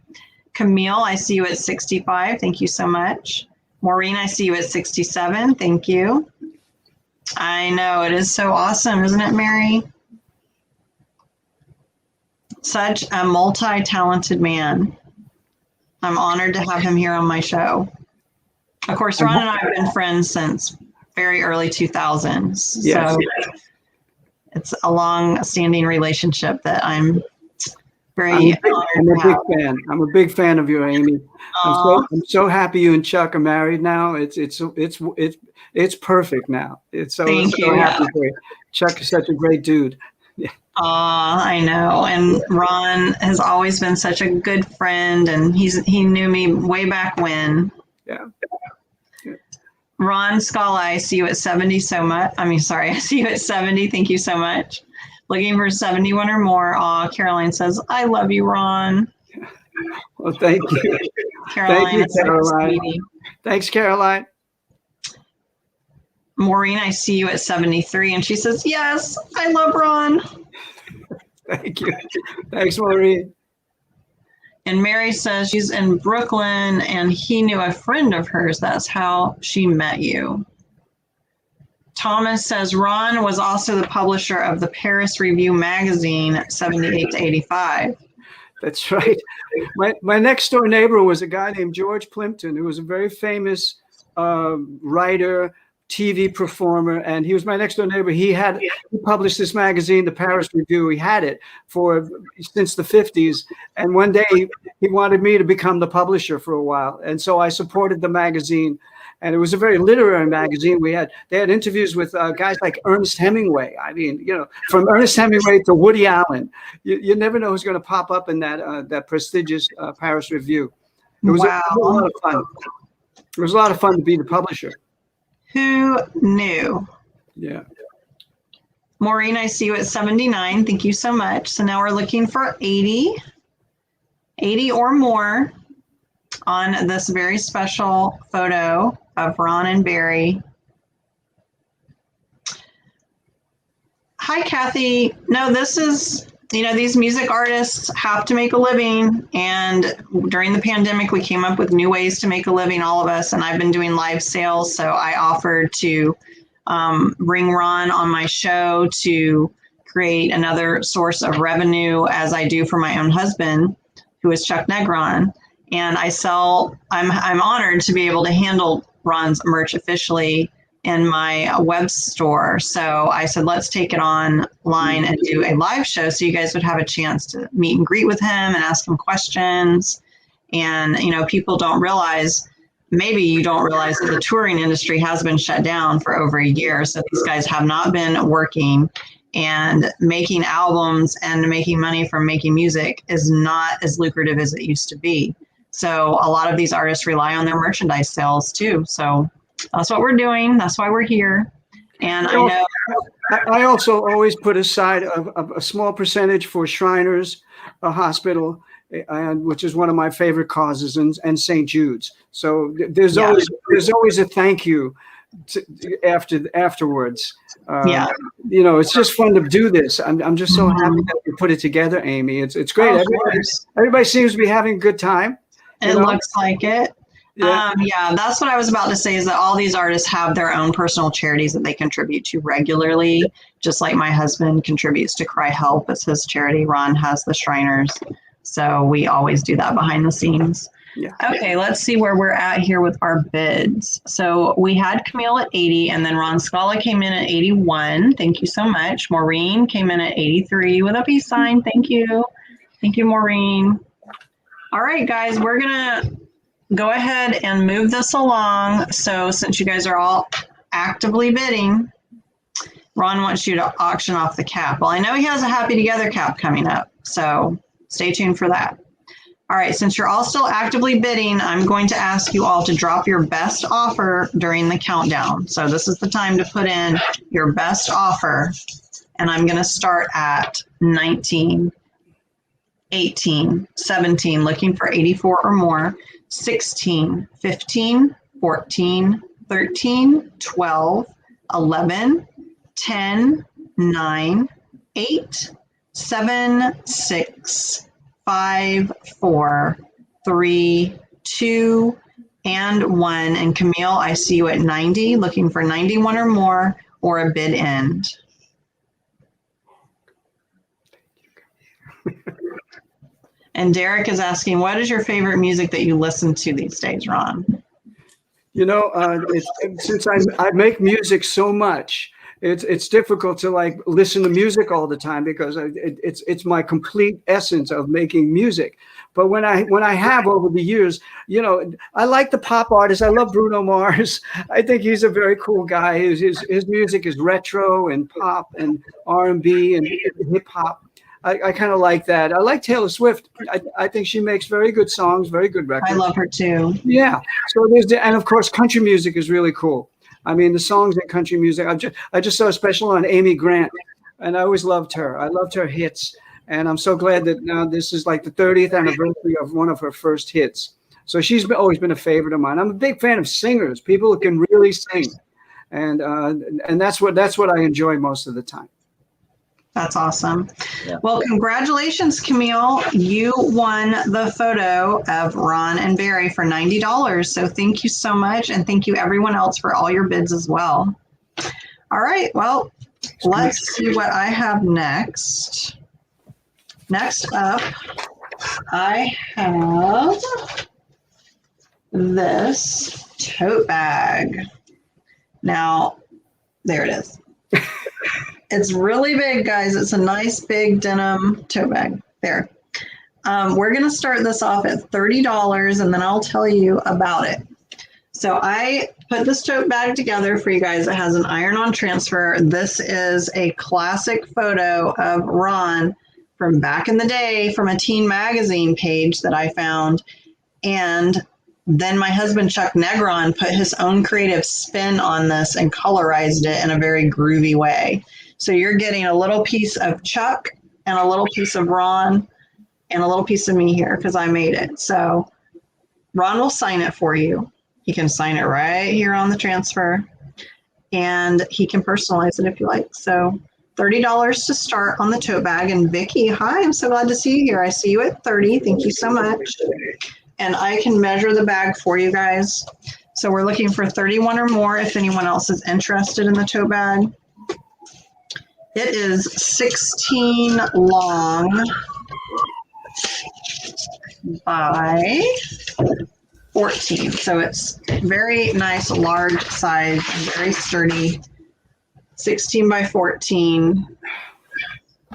Camille, I see you at 65. Thank you so much. Maureen, I see you at 67. Thank you. I know, it is so awesome, isn't it, Mary? Such a multi-talented man. I'm honored to have him here on my show. Of course, Ron and I have been friends since very early 2000s. Yes. So it's a long-standing relationship that I'm very honored to have. Fan. I'm a big fan of you, Amy. I'm so happy you and Chuck are married now. It's perfect now. Thank you. Happy for you. Chuck is such a great dude. I know. And Ron has always been such a good friend, and he knew me way back when. Yeah. Ron Scala, I see you at 70 so much. I see you at 70. Thank you so much. Looking for 71 or more. Caroline says, I love you, Ron. Well, thank you. Caroline. Thank you, Caroline. Thanks, Caroline. Maureen, I see you at 73. And she says, yes, I love Ron. Thank you. Thanks, Maureen. And Mary says she's in Brooklyn and he knew a friend of hers. That's how she met you. Thomas says Ron was also the publisher of the Paris Review magazine, 78 to 85. That's right. My next door neighbor was a guy named George Plimpton, who was a very famous writer, TV performer, and he was my next door neighbor. He published this magazine, the Paris Review. He had it since the 50s. And one day he wanted me to become the publisher for a while. And so I supported the magazine. And it was a very literary magazine. They had interviews with guys like Ernest Hemingway. I mean, from Ernest Hemingway to Woody Allen. You never know who's going to pop up in that prestigious Paris Review. It was a lot of fun. It was a lot of fun to be the publisher. Who knew? Yeah. Maureen, I see you at 79. Thank you so much. So now we're looking for 80 or more on this very special photo of Ron and Barry. Hi, Kathy. No, this is, these music artists have to make a living. And during the pandemic, we came up with new ways to make a living, all of us. And I've been doing live sales. So I offered to bring Ron on my show to create another source of revenue, as I do for my own husband, who is Chuck Negron. And I'm honored to be able to handle Ron's merch officially in my web store. So I said, let's take it online and do a live show so you guys would have a chance to meet and greet with him and ask him questions. And, you know, people don't realize, maybe you don't realize that the touring industry has been shut down for over a year. So these guys have not been working, and making albums and making money from making music is not as lucrative as it used to be. So a lot of these artists rely on their merchandise sales too. So that's what we're doing. That's why we're here. And I know I also always put aside a small percentage for Shriners, a hospital, which is one of my favorite causes, and St. Jude's. So there's always a thank you afterwards. You know, it's just fun to do this. I'm just so happy that you put it together, Amy. It's great. Everybody seems to be having a good time. It looks like it. Yeah. That's what I was about to say, is that all these artists have their own personal charities that they contribute to regularly, just like my husband contributes to Cry Help. It's his charity. Ron has the Shriners. So we always do that behind the scenes. Yeah. Okay, let's see where we're at here with our bids. So we had Camille at 80, and then Ron Scala came in at 81. Thank you so much. Maureen came in at 83 with a peace sign. Thank you. Thank you, Maureen. All right, guys, we're going to go ahead and move this along. So since you guys are all actively bidding, Ron wants you to auction off the cap. Well, I know he has a Happy Together cap coming up, so stay tuned for that. All right, since you're all still actively bidding, I'm going to ask you all to drop your best offer during the countdown. So this is the time to put in your best offer. And I'm going to start at 19, 18, 17, looking for 84 or more, 16, 15, 14, 13, 12, 11, 10, 9, 8, 7, 6, 5, 4, 3, 2, and 1. And Camille, I see you at 90, looking for 91 or more, or a bid end. And Derek is asking, what is your favorite music that you listen to these days, Ron? You know, since I make music so much, it's difficult to like listen to music all the time, because it's my complete essence of making music. But when I have over the years, you know, I like the pop artists. I love Bruno Mars. I think he's a very cool guy. His music is retro and pop and R&B and hip hop. I kind of like that. I like Taylor Swift. I think she makes very good songs, very good records. I love her too. Yeah. So and of course, country music is really cool. I mean, the songs in country music. I just saw a special on Amy Grant, and I always loved her. I loved her hits, and I'm so glad that now this is like the 30th anniversary of one of her first hits. So she's always been a favorite of mine. I'm a big fan of singers, people who can really sing, and that's what I enjoy most of the time. That's awesome. Yeah. Well, congratulations, Camille. You won the photo of Ron and Barry for $90. So thank you so much. And thank you everyone else for all your bids as well. All right. Well, let's see what I have next. Next up, I have this tote bag. Now, there it is. It's really big, guys. It's a nice big denim tote bag. There. We're going to start this off at $30, and then I'll tell you about it. So I put this tote bag together for you guys. It has an iron-on transfer. This is a classic photo of Ron from back in the day from a teen magazine page that I found. And then my husband, Chuck Negron, put his own creative spin on this and colorized it in a very groovy way. So you're getting a little piece of Chuck and a little piece of Ron and a little piece of me here because I made it. So Ron will sign it for you. He can sign it right here on the transfer, and he can personalize it if you like. So $30 to start on the tote bag. And Vicki, hi, I'm so glad to see you here. I see you at 30. Thank you so much. And I can measure the bag for you guys. So we're looking for 31 or more if anyone else is interested in the tote bag. It is 16 long by 14. So it's very nice, large size, very sturdy. 16 by 14.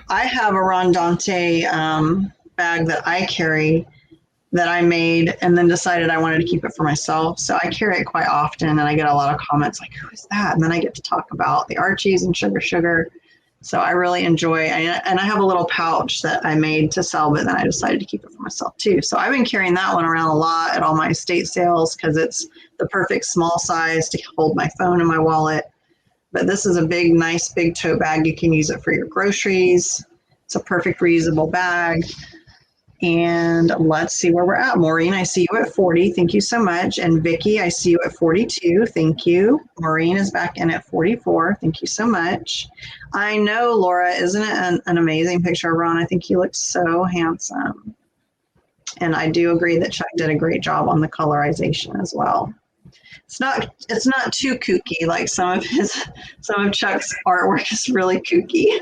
I have a Ron Dante bag that I carry that I made and then decided I wanted to keep it for myself. So I carry it quite often and I get a lot of comments like, who is that? And then I get to talk about the Archies and Sugar. So I really enjoy, and I have a little pouch that I made to sell, but then I decided to keep it for myself too. So I've been carrying that one around a lot at all my estate sales because it's the perfect small size to hold my phone and my wallet. But this is a big, nice, big tote bag. You can use it for your groceries. It's a perfect reusable bag. And let's see where we're at. Maureen, I see you at 40. Thank you so much. And Vicki, I see you at 42. Thank you. Maureen is back in at 44. Thank you so much. I know, Laura, isn't it an amazing picture of Ron? I think he looks so handsome. And I do agree that Chuck did a great job on the colorization as well. It's not too kooky like some of Chuck's artwork is really kooky.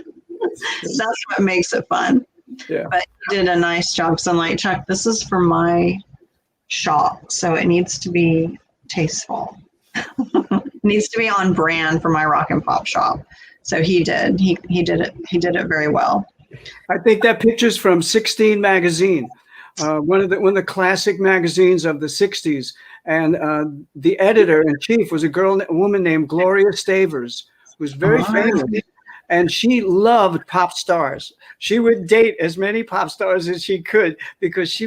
That's what makes it fun. Yeah. But he did a nice job. So I'm like, Chuck, this is for my shop, so it needs to be tasteful. It needs to be on brand for my rock and pop shop. So he did. He did it. He did it very well. I think that picture's from 16 magazine, one of the classic magazines of the 60s. And the editor in chief was a woman named Gloria Stavers, who was very famous. And she loved pop stars. She would date as many pop stars as she could because she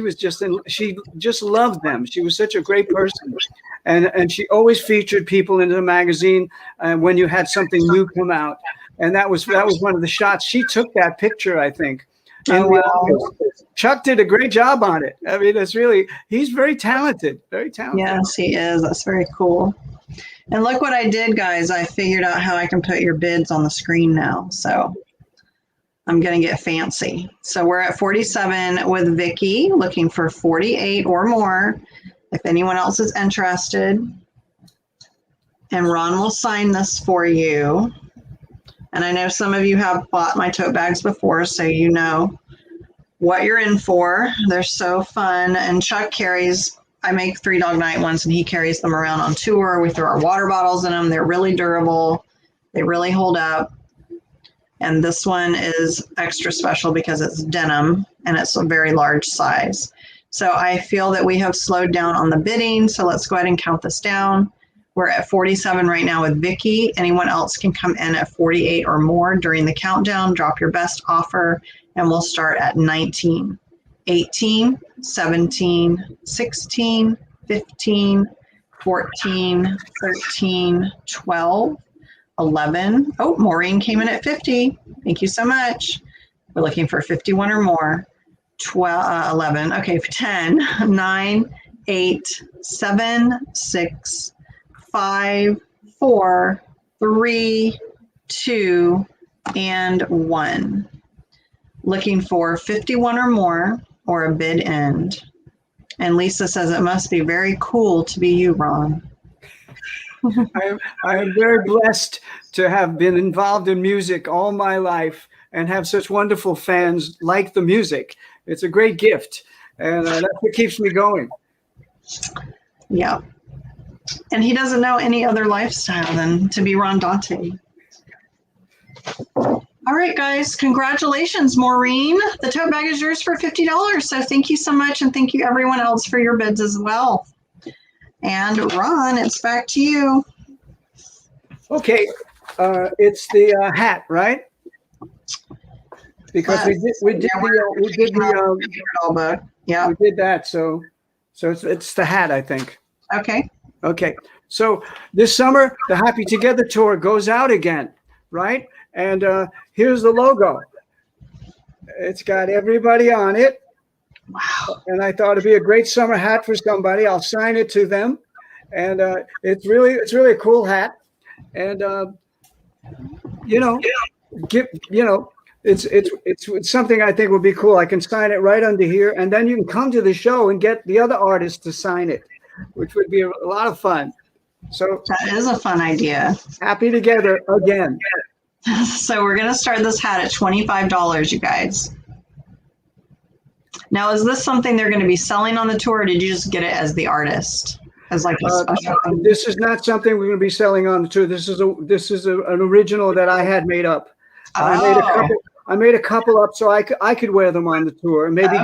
just loved them. She was such a great person. And she always featured people in the magazine when you had something new come out. And that was one of the shots. She took that picture, I think. Chuck did a great job on it. I mean, he's very talented, very talented. Yes, he is. That's very cool. And look what I did, guys. I figured out how I can put your bids on the screen now. So I'm going to get fancy. So we're at 47 with Vicki, looking for 48 or more. If anyone else is interested. And Ron will sign this for you. And I know some of you have bought my tote bags before, so you know what you're in for. They're so fun. And Chuck carries, I make 3 Dog Night ones, and he carries them around on tour. We throw our water bottles in them. They're really durable. They really hold up. And this one is extra special because it's denim, and it's a very large size. So I feel that we have slowed down on the bidding. So let's go ahead and count this down. We're at 47 right now with Vicki. Anyone else can come in at 48 or more during the countdown. Drop your best offer, and we'll start at 19, 18, 17, 16, 15, 14, 13, 12, 11. Oh, Maureen came in at 50. Thank you so much. We're looking for 51 or more. 11. Okay, 10, 9, 8, 7, 6, 5, 4, 3, 2, and 1. Looking for 51 or more or a bid end. And Lisa says it must be very cool to be you, Ron. I am very blessed to have been involved in music all my life and have such wonderful fans like the music. It's a great gift, and that's what keeps me going. Yeah. And he doesn't know any other lifestyle than to be Ron Dante. All right, guys. Congratulations, Maureen. The tote bag is yours for $50. So thank you so much. And thank you everyone else for your bids as well. And Ron, it's back to you. Okay. It's the hat, right? Because we did that. So it's the hat, I think. Okay. So this summer, the Happy Together Tour goes out again, right? And here's the logo. It's got everybody on it. Wow. And I thought it'd be a great summer hat for somebody. I'll sign it to them. And it's really a cool hat. And it's something I think would be cool. I can sign it right under here, and then you can come to the show and get the other artists to sign it, which would be a lot of fun. So that is a fun idea. Happy Together again. So we're going to start this hat at $25, you guys. Now, is this something they're going to be selling on the tour, or did you just get it as the artist? As like a special thing? This is not something we're going to be selling on the tour. This is an original that I had made up. I made a couple up so I could wear them on the tour, and maybe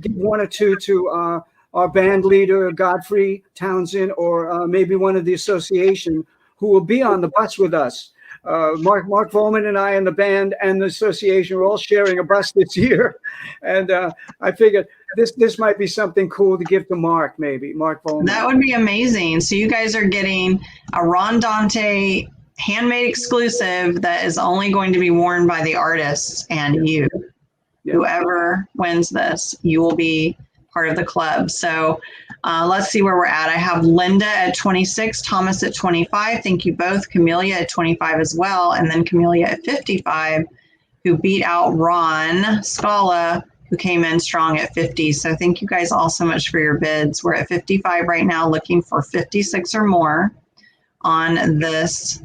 give one or two to our band leader Godfrey Townsend, or maybe one of the association who will be on the bus with us. Mark Volman and I and the band and the association are all sharing a bus this year, and I figured this might be something cool to give to Mark, maybe Mark Volman. That would be amazing. So you guys are getting a Ron Dante handmade exclusive that is only going to be worn by the artists and you. Yep. Whoever wins this, you will be part of the club. So let's see where we're at. I have Linda at 26, Thomas at 25. Thank you both. Camelia at 25 as well. And then Camelia at 55, who beat out Ron Scala, who came in strong at 50. So thank you guys all so much for your bids. We're at 55 right now, looking for 56 or more on this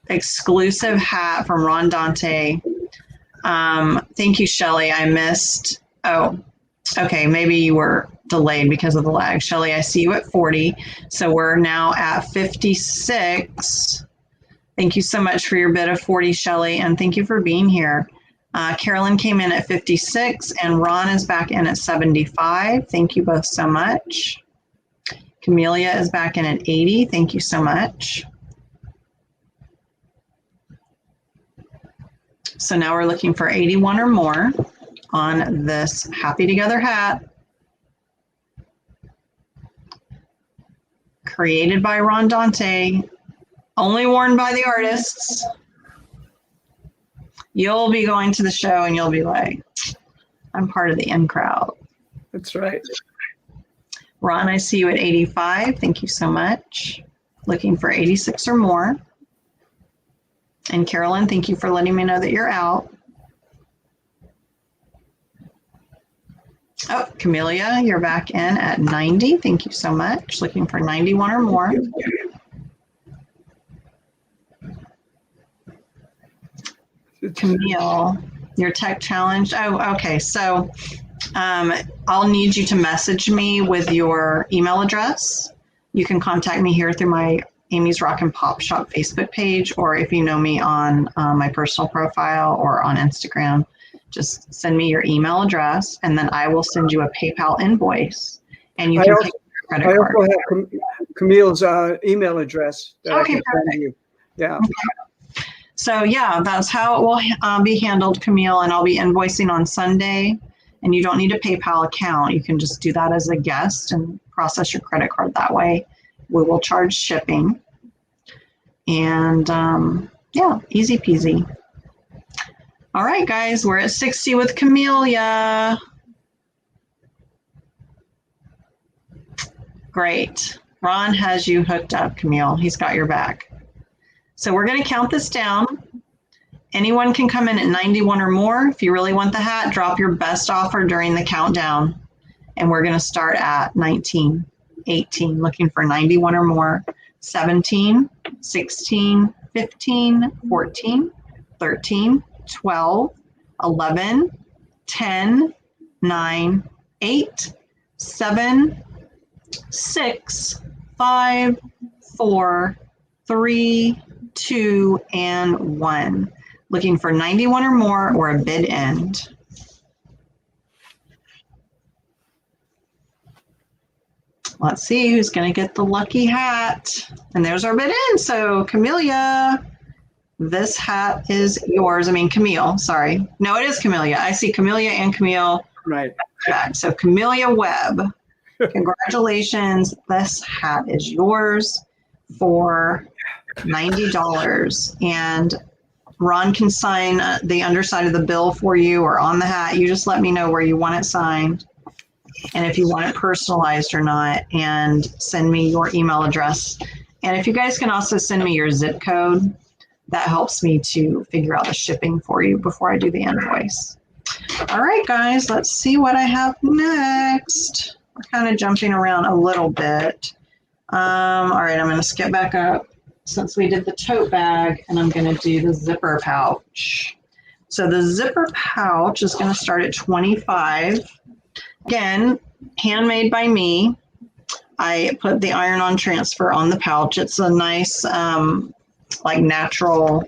exclusive hat from Ron Dante. Thank you, Shelly. I missed. Oh, okay. Maybe you were delayed because of the lag. Shelly, I see you at 40. So we're now at 56. Thank you so much for your bid of 40, Shelly. And thank you for being here. Carolyn came in at 56 and Ron is back in at 75. Thank you both so much. Camelia is back in at 80. Thank you so much. So now we're looking for 81 or more on this Happy Together hat. Created by Ron Dante, only worn by the artists. You'll be going to the show and you'll be like, I'm part of the in crowd. That's right. Ron, I see you at 85. Thank you so much. Looking for 86 or more. And Carolyn, thank you for letting me know that you're out. Oh, Camelia, you're back in at 90. Thank you so much. Looking for 91 or more. Camille, your tech challenge. Oh, okay. So I'll need you to message me with your email address. You can contact me here through my Amy's Rock and Pop Shop Facebook page, or if you know me on my personal profile or on Instagram, just send me your email address and then I will send you a PayPal invoice and you can take your credit card. I also have Camille's email address. Okay, perfect. You. Yeah. Okay. So yeah, that's how it will be handled, Camille, and I'll be invoicing on Sunday, and you don't need a PayPal account. You can just do that as a guest and process your credit card that way. We will charge shipping. And yeah, easy peasy. All right, guys, we're at 60 with Camelia. Great. Ron has you hooked up, Camille. He's got your back. So we're going to count this down. Anyone can come in at 91 or more. If you really want the hat, drop your best offer during the countdown. And we're going to start at 19, 18, looking for 91 or more. 17, 16, 15, 14, 13, 12, 11, 10, 9, 8, 7, 6, 5, 4, 3, 2, and 1. Looking for 91 or more or a bid end. Let's see who's going to get the lucky hat. And there's our bid end. So Camelia, this hat is yours. I mean, Camille, sorry. No, it is Camelia. I see Camelia and Camille. Right. So Camelia Webb, congratulations. This hat is yours for $90. And Ron can sign the underside of the bill for you or on the hat. You just let me know where you want it signed and if you want it personalized or not, and send me your email address. And if you guys can also send me your zip code, that helps me to figure out the shipping for you before I do the invoice. All right, guys, let's see what I have next. We're kind of jumping around a little bit. All right, I'm going to skip back up since we did the tote bag, and I'm going to do the zipper pouch. So the zipper pouch is going to start at $25. Again, handmade by me. I put the iron-on transfer on the pouch. It's a nice, like natural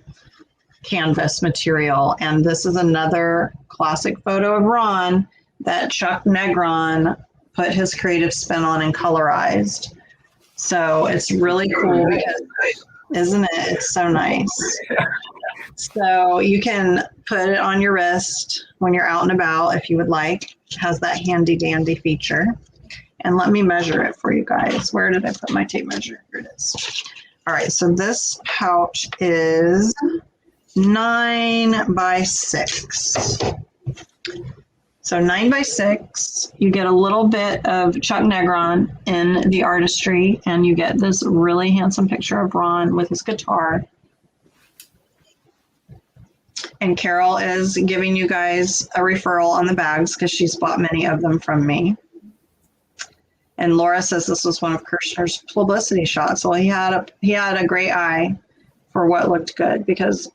canvas material. And this is another classic photo of Ron that Chuck Negron put his creative spin on and colorized. So it's really cool because, isn't it? It's so nice. So you can put it on your wrist when you're out and about if you would like. It has that handy dandy feature. And let me measure it for you guys. Where did I put my tape measure? Here it is. All right, so this pouch is 9 by 6. So 9 by 6, you get a little bit of Chuck Negron in the artistry, and you get this really handsome picture of Ron with his guitar. And Carol is giving you guys a referral on the bags because she's bought many of them from me. And Laura says this was one of Kirshner's publicity shots. Well, he had a great eye for what looked good because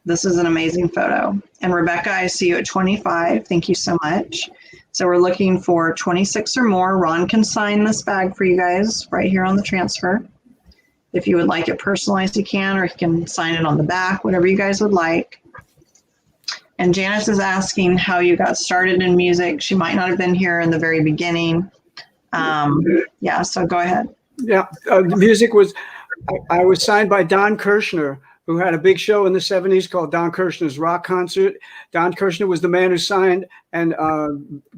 this is an amazing photo. And Rebecca, I see you at 25. Thank you so much. So we're looking for 26 or more. Ron can sign this bag for you guys right here on the transfer. If you would like it personalized, you can, or he can sign it on the back, whatever you guys would like. And Janice is asking how you got started in music. She might not have been here in the very beginning. Yeah, so go ahead. Yeah, the music was, I was signed by Don Kirshner, who had a big show in the 70s called Don Kirshner's Rock Concert. Don Kirshner was the man who signed and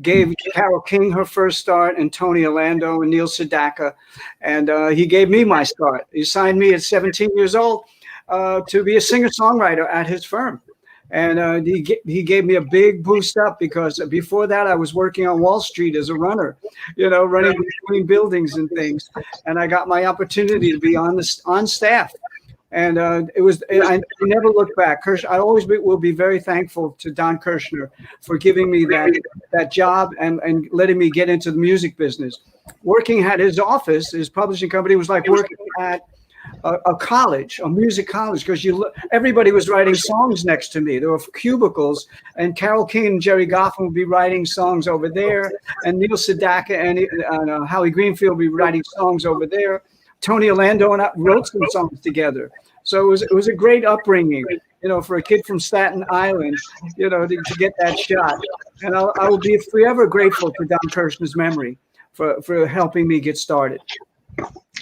gave Carole King her first start, and Tony Orlando and Neil Sedaka. And he gave me my start. He signed me at 17 years old to be a singer-songwriter at his firm. And he gave me a big boost up because before that I was working on Wall Street as a runner, running between buildings and things. And I got my opportunity to be on staff. And I never look back. I always will be very thankful to Don Kirshner for giving me that job and letting me get into the music business. Working at his office, his publishing company, was like working at a college, a music college, because everybody was writing songs next to me. There were cubicles, and Carole King and Jerry Goffin would be writing songs over there, and Neil Sedaka and Howie Greenfield would be writing songs over there. Tony Orlando and I wrote some songs together. So it was a great upbringing, for a kid from Staten Island, to get that shot. And I will be forever grateful to Don Kirshner's memory for helping me get started.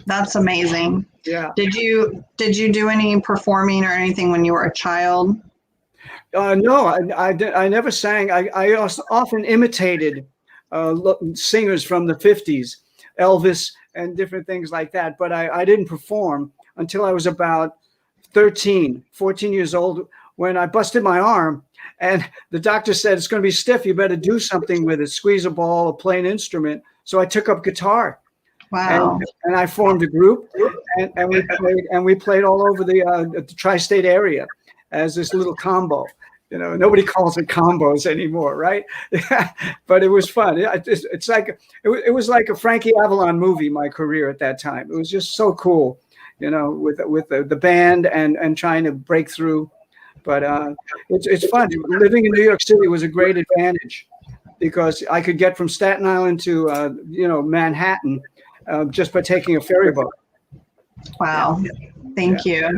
That's amazing. Yeah. Did you do any performing or anything when you were a child? No, I never sang. I often imitated singers from the 50s, Elvis and different things like that. But I didn't perform until I was about 14 years old, when I busted my arm. And the doctor said, it's going to be stiff. You better do something with it, squeeze a ball, or play an instrument. So I took up guitar. Wow. And I formed a group, and we played all over the tri-state area as this little combo. Nobody calls it combos anymore, right? But it was fun. It was like a Frankie Avalon movie, my career at that time. It was just so cool, with the band and trying to break through. But it's fun. Living in New York City was a great advantage because I could get from Staten Island to Manhattan just by taking a ferry boat. Wow. Thank you.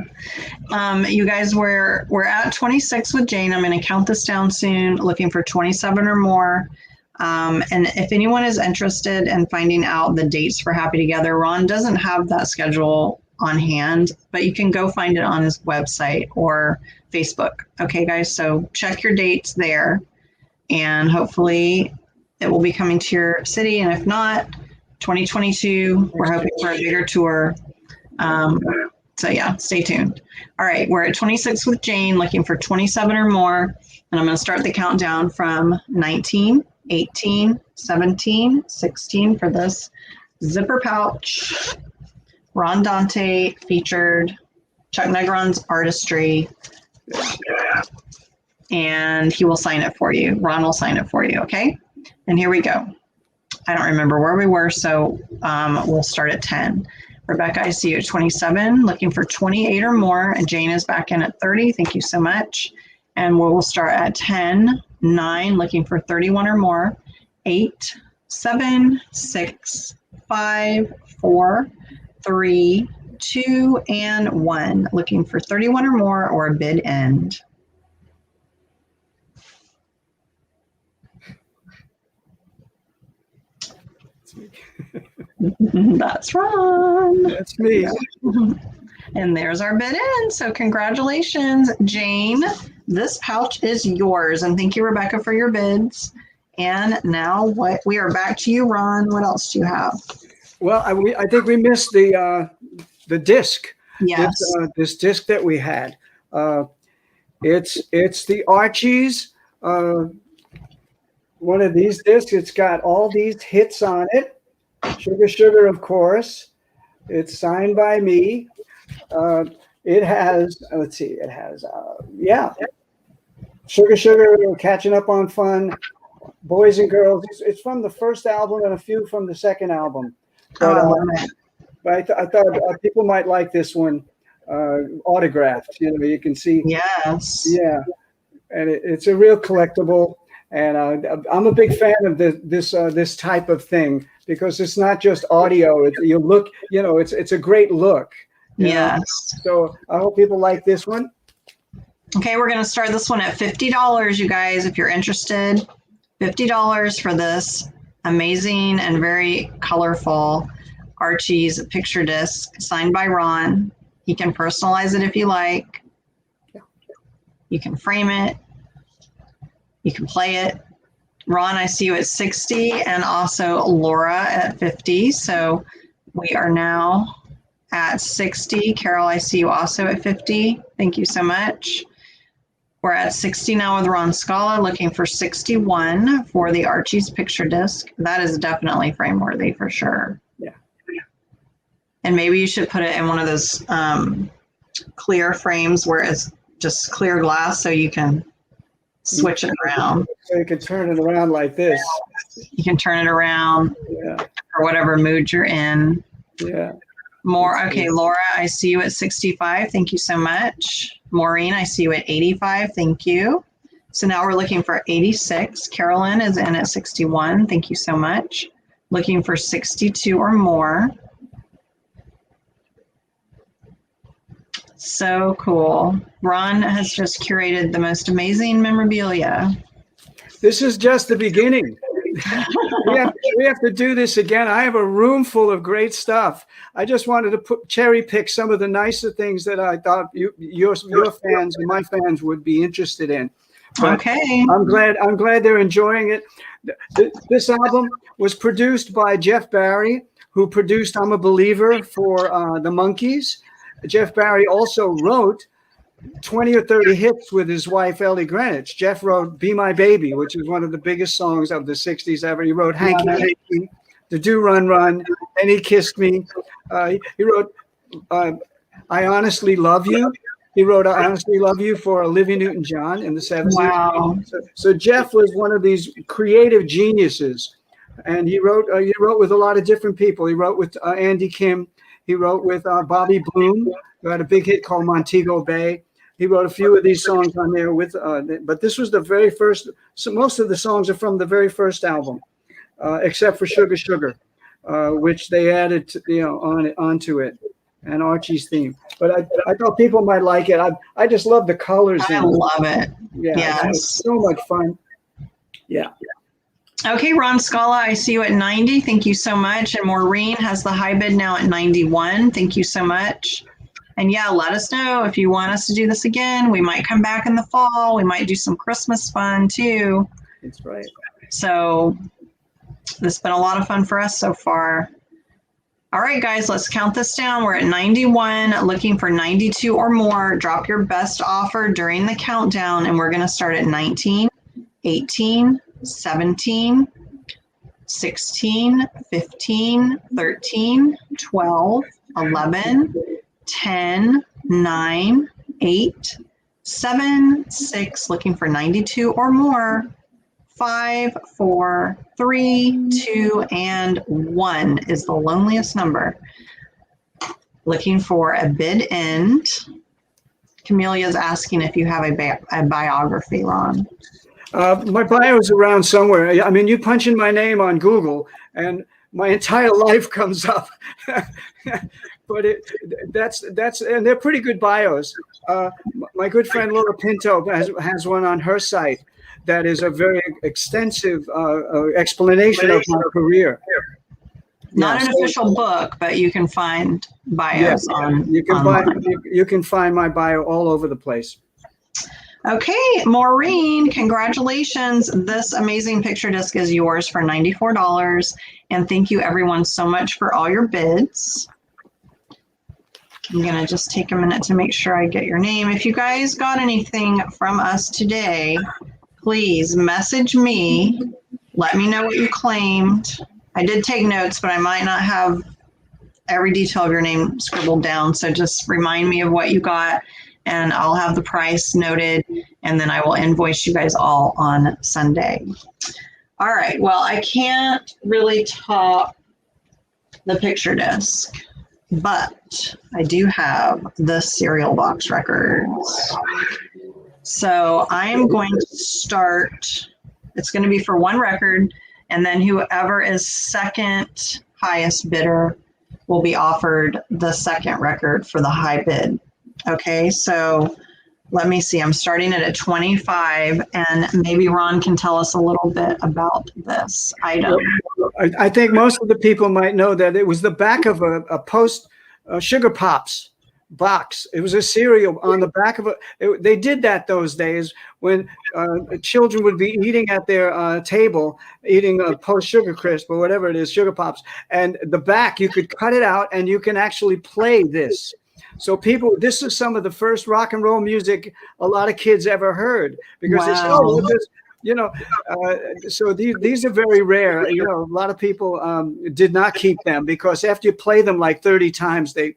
You guys, we're at 26 with Jane. I'm going to count this down soon, looking for 27 or more. And if anyone is interested in finding out the dates for Happy Together, Ron doesn't have that schedule on hand, but you can go find it on his website or Facebook. Okay, guys, so check your dates there, and hopefully it will be coming to your city. And if not, 2022, we're hoping for a bigger tour. So yeah, stay tuned. All right, we're at 26 with Jane, looking for 27 or more. And I'm going to start the countdown from 19, 18, 17, 16 for this zipper pouch. Ron Dante featured Chuck Negron's artistry. And he will sign it for you. Ron will sign it for you, okay? And here we go. I don't remember where we were, so we'll start at 10. Rebecca, I see you at 27, looking for 28 or more, and Jane is back in at 30. Thank you so much. And we'll start at 10, 9, looking for 31 or more, 8, 7, 6, 5, 4, 3, 2, and 1. Looking for 31 or more or a bid end. That's Ron. That's me. And there's our bid end. So congratulations, Jane. This pouch is yours. And thank you, Rebecca, for your bids. And now we are back to you, Ron. What else do you have? Well, I think we missed the disc. Yes. This disc that we had. It's the Archies. One of these discs. It's got all these hits on it. Sugar Sugar, of course. It's signed by me. It has, let's see, it has, Sugar Sugar, Catching Up on Fun, Boys and Girls. It's from the first album and a few from the second album. But, but I thought people might like this one autographed. You know, you can see. Yes. Yeah, and it's a real collectible. And I'm a big fan of this type of thing because it's not just audio. It's a great look. Yes. So I hope people like this one. Okay, we're going to start this one at $50, you guys, if you're interested. $50 for this amazing and very colorful Archie's picture disc signed by Ron. He can personalize it if you like. You can frame it. You can play it. Ron, I see you at 60 and also Laura at 50. So we are now at 60. Carol, I see you also at 50. Thank you so much. We're at 60 now with Ron Scala, looking for 61 for the Archie's picture disc. That is definitely frame worthy for sure. Yeah. And maybe you should put it in one of those clear frames where it's just clear glass so you can switch it around. So you can turn it around like this. You can turn it around for whatever mood you're in. Yeah. More. Okay, Laura, I see you at 65. Thank you so much. Maureen, I see you at 85. Thank you. So now we're looking for 86. Carolyn is in at 61. Thank you so much. Looking for 62 or more. So cool. Ron has just curated the most amazing memorabilia. This is just the beginning. we have to do this again. I have a room full of great stuff. I just wanted to cherry pick some of the nicer things that I thought your fans and my fans would be interested in. But okay. I'm glad they're enjoying it. This album was produced by Jeff Barry, who produced "I'm a Believer" for the Monkees. Jeff Barry also wrote 20 or 30 hits with his wife, Ellie Greenwich. Jeff wrote "Be My Baby," which is one of the biggest songs of the 60s ever. He wrote "Hanky Hanky," "The Do Run Run," and "He Kissed Me." He wrote "I Honestly Love You." He wrote "I Honestly Love You" for Olivia Newton-John in the 70s. Wow. So Jeff was one of these creative geniuses. And he wrote with a lot of different people. He wrote with Andy Kim. He wrote with Bobby Bloom, who had a big hit called Montego Bay. He wrote a few of these songs on there but this was the very first. So most of the songs are from the very first album, except for "Sugar Sugar," which they added onto it, and Archie's theme. But I thought people might like it. I just love the colors. I love it. Yeah, yes. It's so much fun. Yeah. Okay, Ron Scala, I see you at 90. Thank you so much. And Maureen has the high bid now at 91. Thank you so much. And yeah, let us know if you want us to do this again. We might come back in the fall. We might do some Christmas fun too. That's right. So this has been a lot of fun for us so far. All right, guys, let's count this down. We're at 91, looking for 92 or more. Drop your best offer during the countdown, and we're going to start at 19, 18, 17, 16, 15, 13, 12, 11, 10, 9, 8, 7, 6, looking for 92 or more, 5, 4, 3, 2, and 1 is the loneliest number. Looking for a bid end. Camelia's asking if you have a biography, Ron. My bio is around somewhere. I mean, you punch in my name on Google, and my entire life comes up. But that's and they're pretty good bios. My good friend Laura Pinto has one on her site that is a very extensive explanation of my career. Not an official book, but you can find bios on. You can find my bio all over the place. Okay, Maureen, congratulations. This amazing picture disc is yours for $94. And thank you everyone so much for all your bids. I'm going to just take a minute to make sure I get your name. If you guys got anything from us today, please message me. Let me know what you claimed. I did take notes, but I might not have every detail of your name scribbled down. So just remind me of what you got, and I'll have the price noted, and then I will invoice you guys all on Sunday. All right. Well, I can't really top the picture disc, but I do have the cereal box records. So I am going to start. It's going to be for one record, and then whoever is second highest bidder will be offered the second record for the high bid. Okay, so let me see. I'm starting it at 25, and maybe Ron can tell us a little bit about this item. I think most of the people might know that it was the back of a Post Sugar Pops box. It was a cereal on the back of they did that those days when children would be eating at their table, eating a Post Sugar Crisp or whatever it is, Sugar Pops. And the back, you could cut it out and you can actually play this. So this is some of the first rock and roll music a lot of kids ever heard, because they said, oh, so these are very rare. A lot of people did not keep them, because after you play them like 30 times, they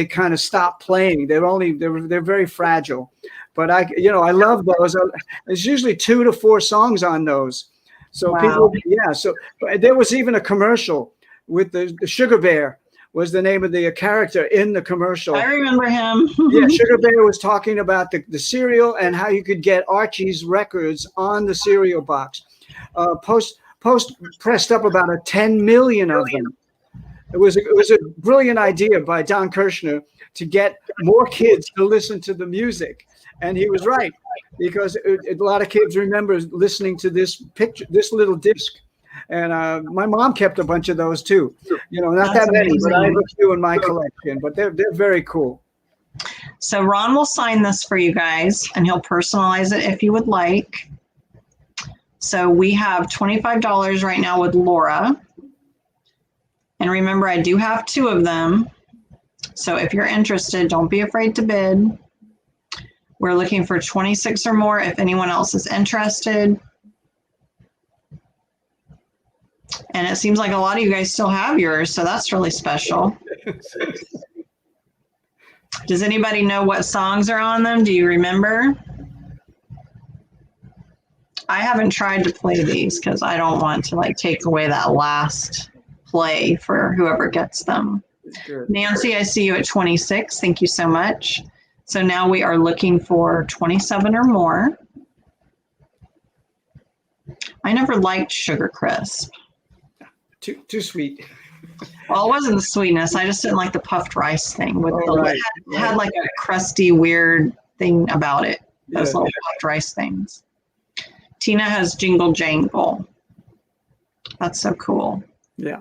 kind of stop playing. They're very fragile. But I love those. There's usually 2 to 4 songs on those. So but there was even a commercial with the Sugar Bear. Was the name of the character in the commercial. I remember him. Yeah, Sugar Bear was talking about the cereal and how you could get Archie's records on the cereal box. Post pressed up about 10 million of them. It was a brilliant idea by Don Kirshner to get more kids to listen to the music, and he was right, because a lot of kids remember listening to this little disc. And my mom kept a bunch of those too. Not that many, but I have a few in my collection. But they're very cool. So Ron will sign this for you guys, and he'll personalize it if you would like. So we have $25 right now with Laura. And remember, I do have 2 of them. So if you're interested, don't be afraid to bid. We're looking for 26 or more if anyone else is interested. And it seems like a lot of you guys still have yours, so that's really special. Does anybody know what songs are on them? Do you remember? I haven't tried to play these because I don't want to take away that last play for whoever gets them. Sure. Nancy, I see you at 26. Thank you so much. So now we are looking for 27 or more. I never liked Sugar Crisp. Too sweet. Well, it wasn't the sweetness. I just didn't like the puffed rice thing. It had like a crusty, weird thing about it. Those little puffed rice things. Tina has Jingle Jangle. That's so cool. Yeah.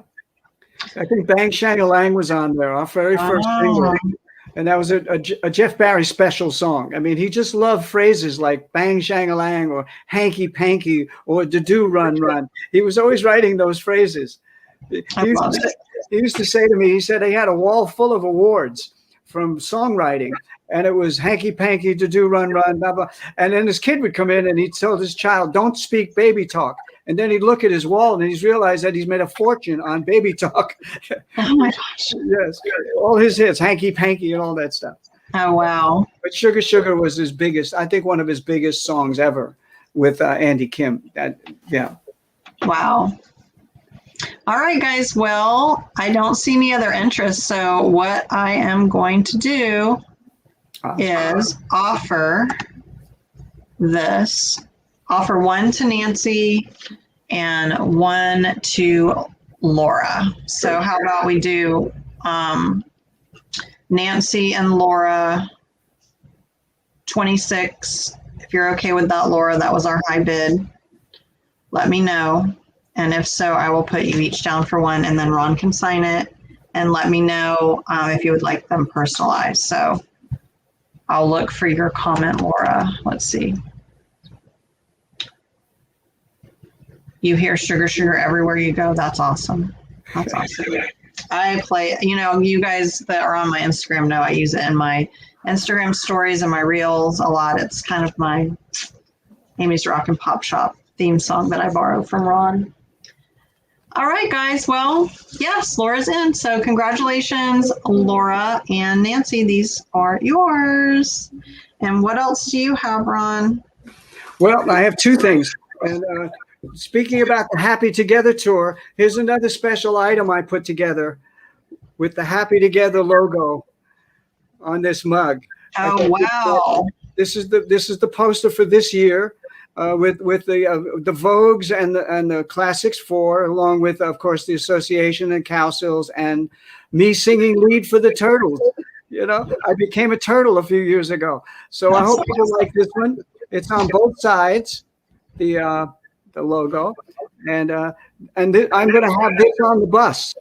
I think Bang Shang-a-Lang was on there, our very first single. And that was a Jeff Barry special song. I mean, he just loved phrases like bang, shang-a-lang, or hanky panky, or do run, run. He was always writing those phrases. He used to say to me, he said he had a wall full of awards from songwriting, and it was hanky panky, do run, run, blah, blah. And then this kid would come in and he'd tell his child, don't speak baby talk. And then he'd look at his wall and he's realized that he's made a fortune on baby talk. Oh my gosh. Yes. All his hits, hanky panky and all that stuff. Oh, wow. But Sugar Sugar was his biggest, I think one of his biggest songs ever with Andy Kim. Yeah. Wow. All right, guys. Well, I don't see any other interest. So what I am going to do is offer this offer one to Nancy and one to Laura. So how about we do Nancy and Laura 26. If you're okay with that, Laura, that was our high bid. Let me know. And if so, I will put you each down for one, and then Ron can sign it. And let me know if you would like them personalized. So I'll look for your comment, Laura. Let's see. You hear sugar, sugar everywhere you go. That's awesome. That's awesome. I play, you guys that are on my Instagram know I use it in my Instagram stories and my reels a lot. It's kind of my Amy's Rock and Pop Shop theme song that I borrowed from Ron. All right, guys. Well, yes, Laura's in. So congratulations, Laura and Nancy. These are yours. And what else do you have, Ron? Well, I have two things. And speaking about the Happy Together tour, here's another special item I put together with the Happy Together logo on this mug. Oh, wow. This is the poster for this year. With the Vogues and the Classics 4, along with, of course, the Association and Cowsills, and me singing lead for the Turtles. I became a turtle a few years ago. So I hope people like this one. It's on both sides, the logo, and I'm going to have this on the bus.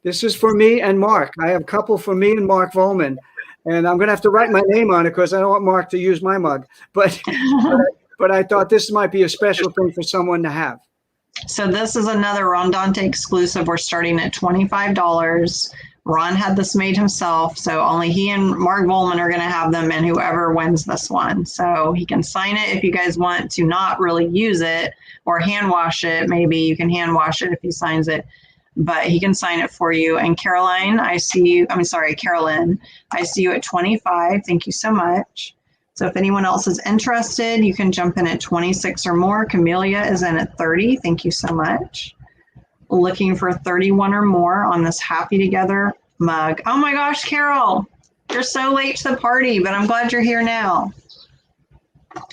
This is for me and Mark. I have a couple for me and Mark Volman, and I'm going to have to write my name on it because I don't want Mark to use my mug. But I thought this might be a special thing for someone to have. So this is another Ron Dante exclusive. We're starting at $25. Ron had this made himself, so only he and Mark Volman are going to have them, and whoever wins this one. So he can sign it if you guys want to not really use it or hand wash it. Maybe you can hand wash it if he signs it, but he can sign it for you. And Carolyn, Carolyn, I see you at 25. Thank you so much. So if anyone else is interested, you can jump in at 26 or more. Camellia is in at 30. Thank you so much. Looking for 31 or more on this Happy Together mug. Oh my gosh, Carol, you're so late to the party, but I'm glad you're here now.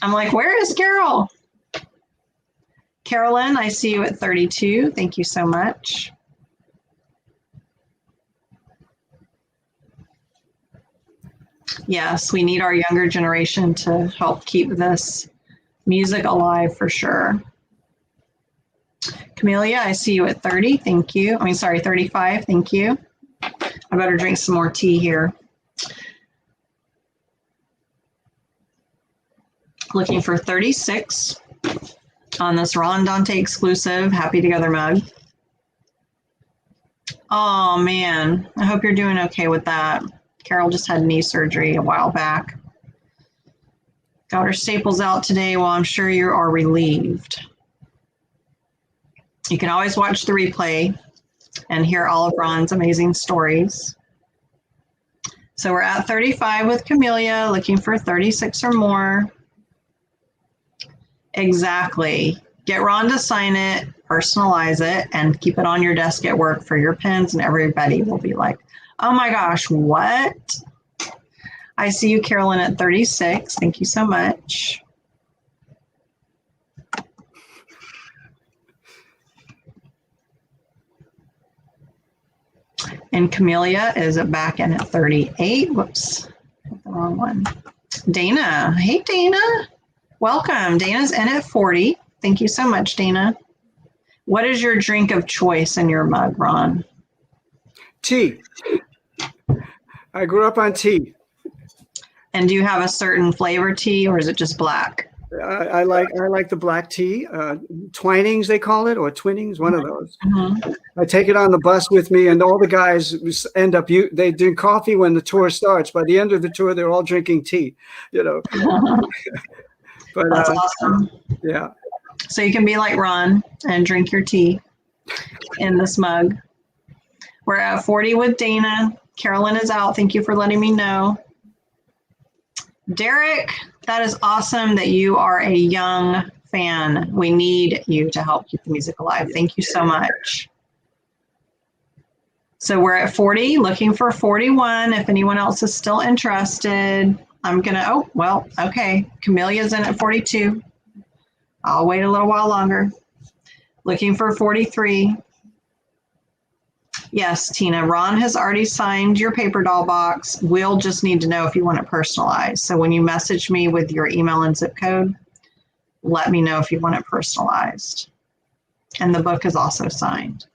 I'm like, where is Carol? Carolyn, I see you at 32. Thank you so much. Yes, we need our younger generation to help keep this music alive for sure. Camellia, I see you at 30. Thank you. 35. Thank you. I better drink some more tea here. Looking for 36 on this Ron Dante exclusive Happy Together mug. Oh man, I hope you're doing okay with that. Carol just had knee surgery a while back. Got her staples out today. Well, I'm sure you are relieved. You can always watch the replay and hear all of Ron's amazing stories. So we're at 35 with Camellia, looking for 36 or more. Exactly. Get Ron to sign it, personalize it, and keep it on your desk at work for your pins, and everybody will be like, oh my gosh, what? I see you, Carolyn, at 36. Thank you so much. And Camellia is back in at 38. Whoops, the wrong one. Dana. Hey, Dana. Welcome. Dana's in at 40. Thank you so much, Dana. What is your drink of choice in your mug, Ron? Tea. I grew up on tea. And do you have a certain flavor tea, or is it just black? I like the black tea, Twinings they call it, or Twinnings, one of those. Mm-hmm. I take it on the bus with me, and all the guys end up they drink coffee when the tour starts. By the end of the tour, they're all drinking tea. But that's awesome. Yeah. So you can be like Ron and drink your tea in this mug. We're at 40 with Dana. Carolyn is out. Thank you for letting me know. Derek, that is awesome that you are a young fan. We need you to help keep the music alive. Thank you so much. So we're at 40, looking for 41. If anyone else is still interested, I'm going to, okay. Camelia's in at 42. I'll wait a little while longer. Looking for 43. Yes, Tina, Ron has already signed your paper doll box. We'll just need to know if you want it personalized. So when you message me with your email and zip code, let me know if you want it personalized. And the book is also signed.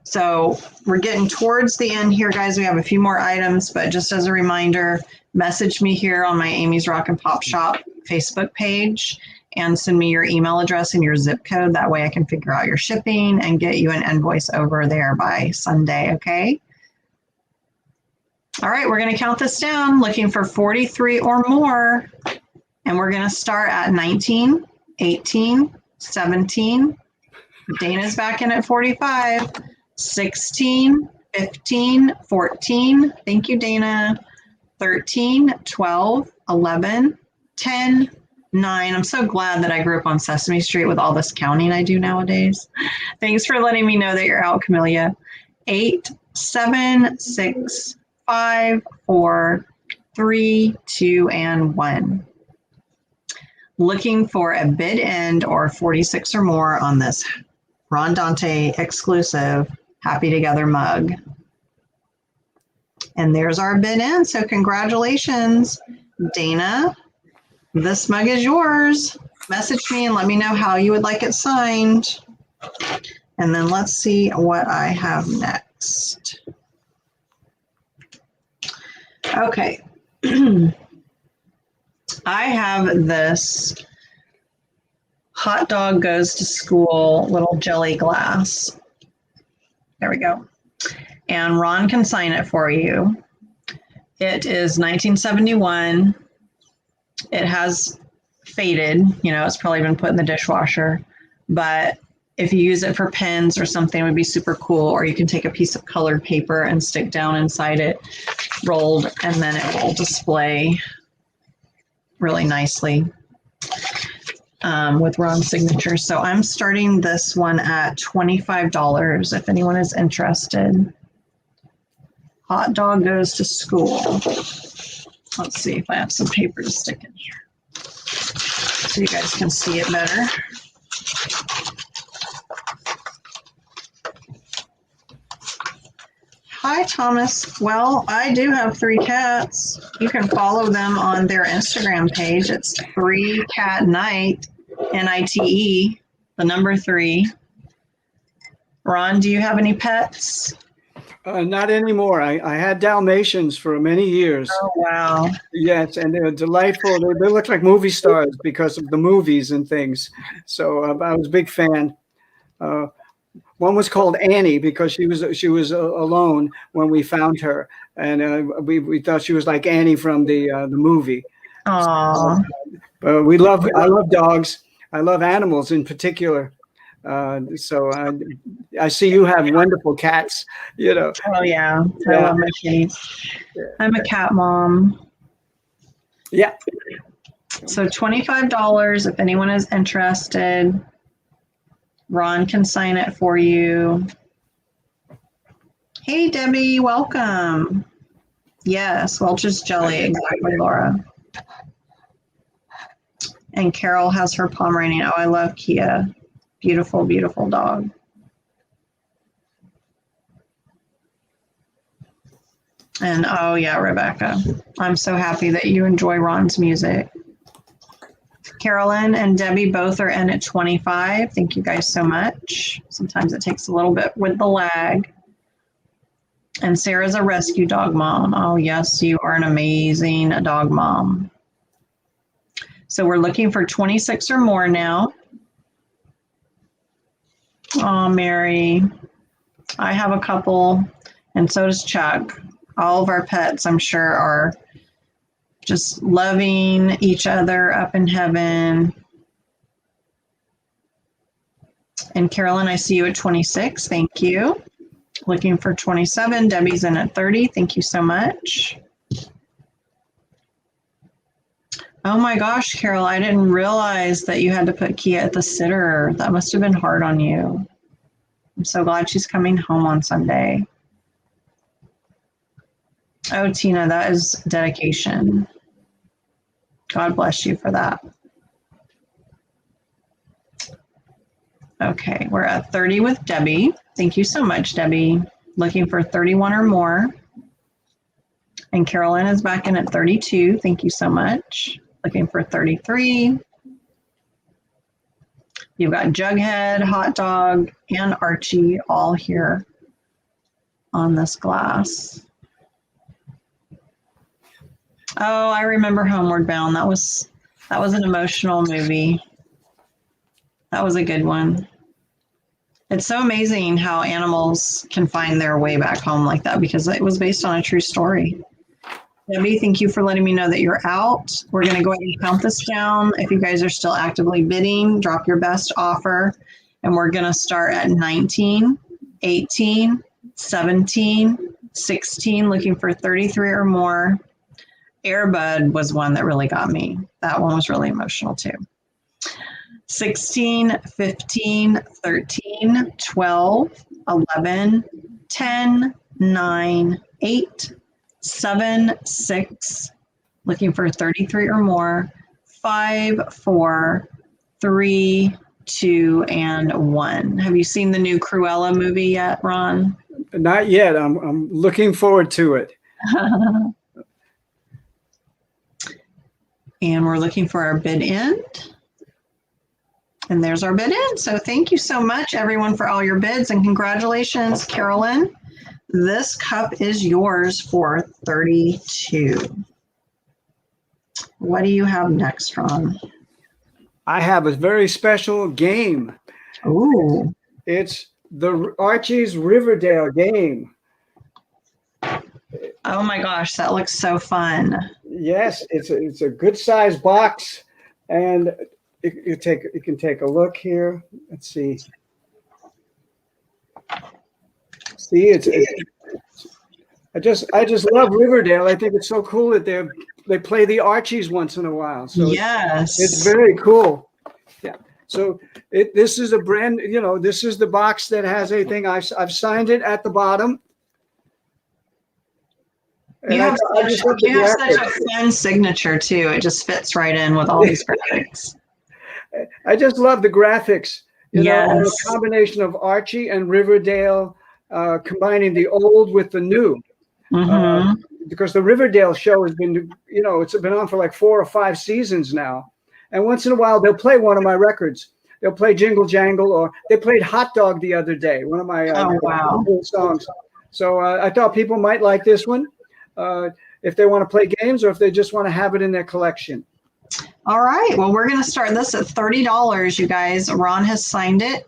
So we're getting towards the end here, guys. We have a few more items, but just as a reminder, message me here on my Amy's Rock and Pop Shop Facebook page and send me your email address and your zip code. That way I can figure out your shipping and get you an invoice over there by Sunday, okay? All right, we're going to count this down, looking for 43 or more. And we're going to start at 19, 18, 17. Dana's back in at 45. 16, 15, 14. Thank you, Dana. 13, 12, 11, 10, 9. I'm so glad that I grew up on Sesame Street with all this counting I do nowadays. Thanks for letting me know that you're out, Camellia. 8, 7, 6, 5, 4, 3, 2, and 1. Looking for a bid end or 46 or more on this Ron Dante exclusive Happy Together mug. And there's our bid end. So congratulations, Dana. This mug is yours. Message me and let me know how you would like it signed. And then let's see what I have next. Okay. I have this Hot Dog Goes to School little jelly glass. There we go. And Ron can sign it for you. It is 1971. It has faded, you know, it's probably been put in the dishwasher, but if you use it for pens or something, it would be super cool. Or you can take a piece of colored paper and stick down inside it, rolled, and then it will display really nicely with Ron's signature. So I'm starting this one at $25 if anyone is interested. Hot Dog Goes to School. Let's see if I have some paper to stick in here so you guys can see it better. Hi, Thomas. Well, I do have 3 cats. You can follow them on their Instagram page. It's 3 Cat Night, NITE, the number 3. Ron, do you have any pets? Not anymore. I had Dalmatians for many years. Oh, wow. Yes, and they're delightful. They look like movie stars because of the movies and things. So I was a big fan. One was called Annie because she was alone when we found her, and we thought she was like Annie from the movie. Aww. So, I love dogs. I love animals in particular. So I see you have wonderful cats, you know. Oh, yeah. I love my kitties. I'm a cat mom. Yeah. So $25 if anyone is interested. Ron can sign it for you. Hey, Debbie, welcome. Yes, Welch's Jelly, exactly, Laura. And Carol has her Pomeranian. Oh, I love Kia. Beautiful, beautiful dog. And oh yeah, Rebecca, I'm so happy that you enjoy Ron's music. Carolyn and Debbie both are in at 25. Thank you guys so much. Sometimes it takes a little bit with the lag. And Sarah's a rescue dog mom. Oh yes, you are an amazing dog mom. So we're looking for 26 or more now. Oh, Mary, I have a couple, and so does Chuck. All of our pets, I'm sure, are just loving each other up in heaven. And Carolyn, I see you at 26. Thank you. Looking for 27. Debbie's in at 30. Thank you so much. Oh my gosh, Carol, I didn't realize that you had to put Kia at the sitter. That must have been hard on you. I'm so glad she's coming home on Sunday. Oh, Tina, that is dedication. God bless you for that. Okay, we're at 30 with Debbie. Thank you so much, Debbie. Looking for 31 or more. And Carolyn is back in at 32. Thank you so much. Looking for 33. You've got Jughead, Hot Dog, and Archie all here on this glass. Oh, I remember Homeward Bound. That was an emotional movie. That was a good one. It's so amazing how animals can find their way back home like that because it was based on a true story. Debbie, thank you for letting me know that you're out. We're going to go ahead and count this down. If you guys are still actively bidding, drop your best offer. And we're going to start at 19, 18, 17, 16, looking for 33 or more. Airbud was one that really got me. That one was really emotional too. 16, 15, 13, 12, 11, 10, 9, 8, 7, 6, looking for 33 or more, 5, 4, 3, 2, and 1. Have you seen the new Cruella movie yet, Ron? Not yet. I'm looking forward to it. And we're looking for our bid end. And there's our bid end. So thank you so much, everyone, for all your bids. And congratulations, Carolyn. This cup is yours for 32. What do you have next, Ron? I have a very special game. Ooh. It's the Archie's Riverdale game. Oh my gosh, that looks so fun. Yes, it's a good size box, and you can take a look here. Let's see. See, I just love Riverdale. I think it's so cool that they play the Archies once in a while. So yes, it's very cool. Yeah. So this is a brand. This is the box that has everything. I've signed it at the bottom. And you have such a fun signature too. It just fits right in with all these graphics. I just love the graphics. Yes. And the combination of Archie and Riverdale, combining the old with the new. Mm-hmm. Because the Riverdale show has been, it's been on for like 4 or 5 seasons now. And once in a while, they'll play one of my records. They'll play Jingle Jangle, or they played Hot Dog the other day, one of my songs. So I thought people might like this one. If they want to play games or if they just want to have it in their collection. All right. Well, we're going to start this at $30, you guys. Ron has signed it,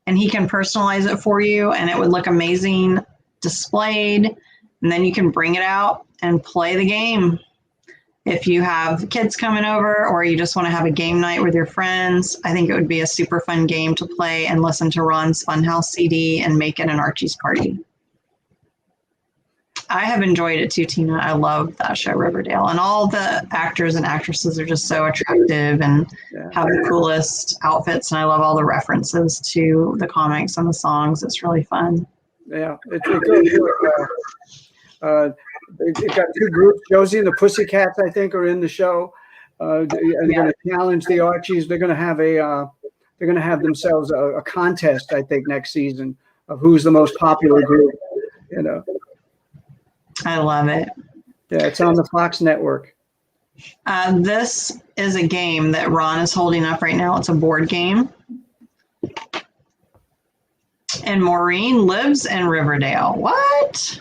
and he can personalize it for you, and it would look amazing displayed. And then you can bring it out and play the game. If you have kids coming over or you just want to have a game night with your friends, I think it would be a super fun game to play and listen to Ron's Funhouse CD and make it an Archie's party. I have enjoyed it too, Tina. I love that show, Riverdale. And all the actors and actresses are just so attractive and have the coolest outfits. And I love all the references to the comics and the songs. It's really fun. Yeah, it goes They've got 2 groups. Josie and the Pussycats, I think, are in the show. They're going to challenge the Archies. They're going to have themselves a contest, I think, next season of who's the most popular group. I love it. Yeah, it's on the Fox network. This is a game that Ron is holding up right now. It's a board game. And Maureen lives in Riverdale. What?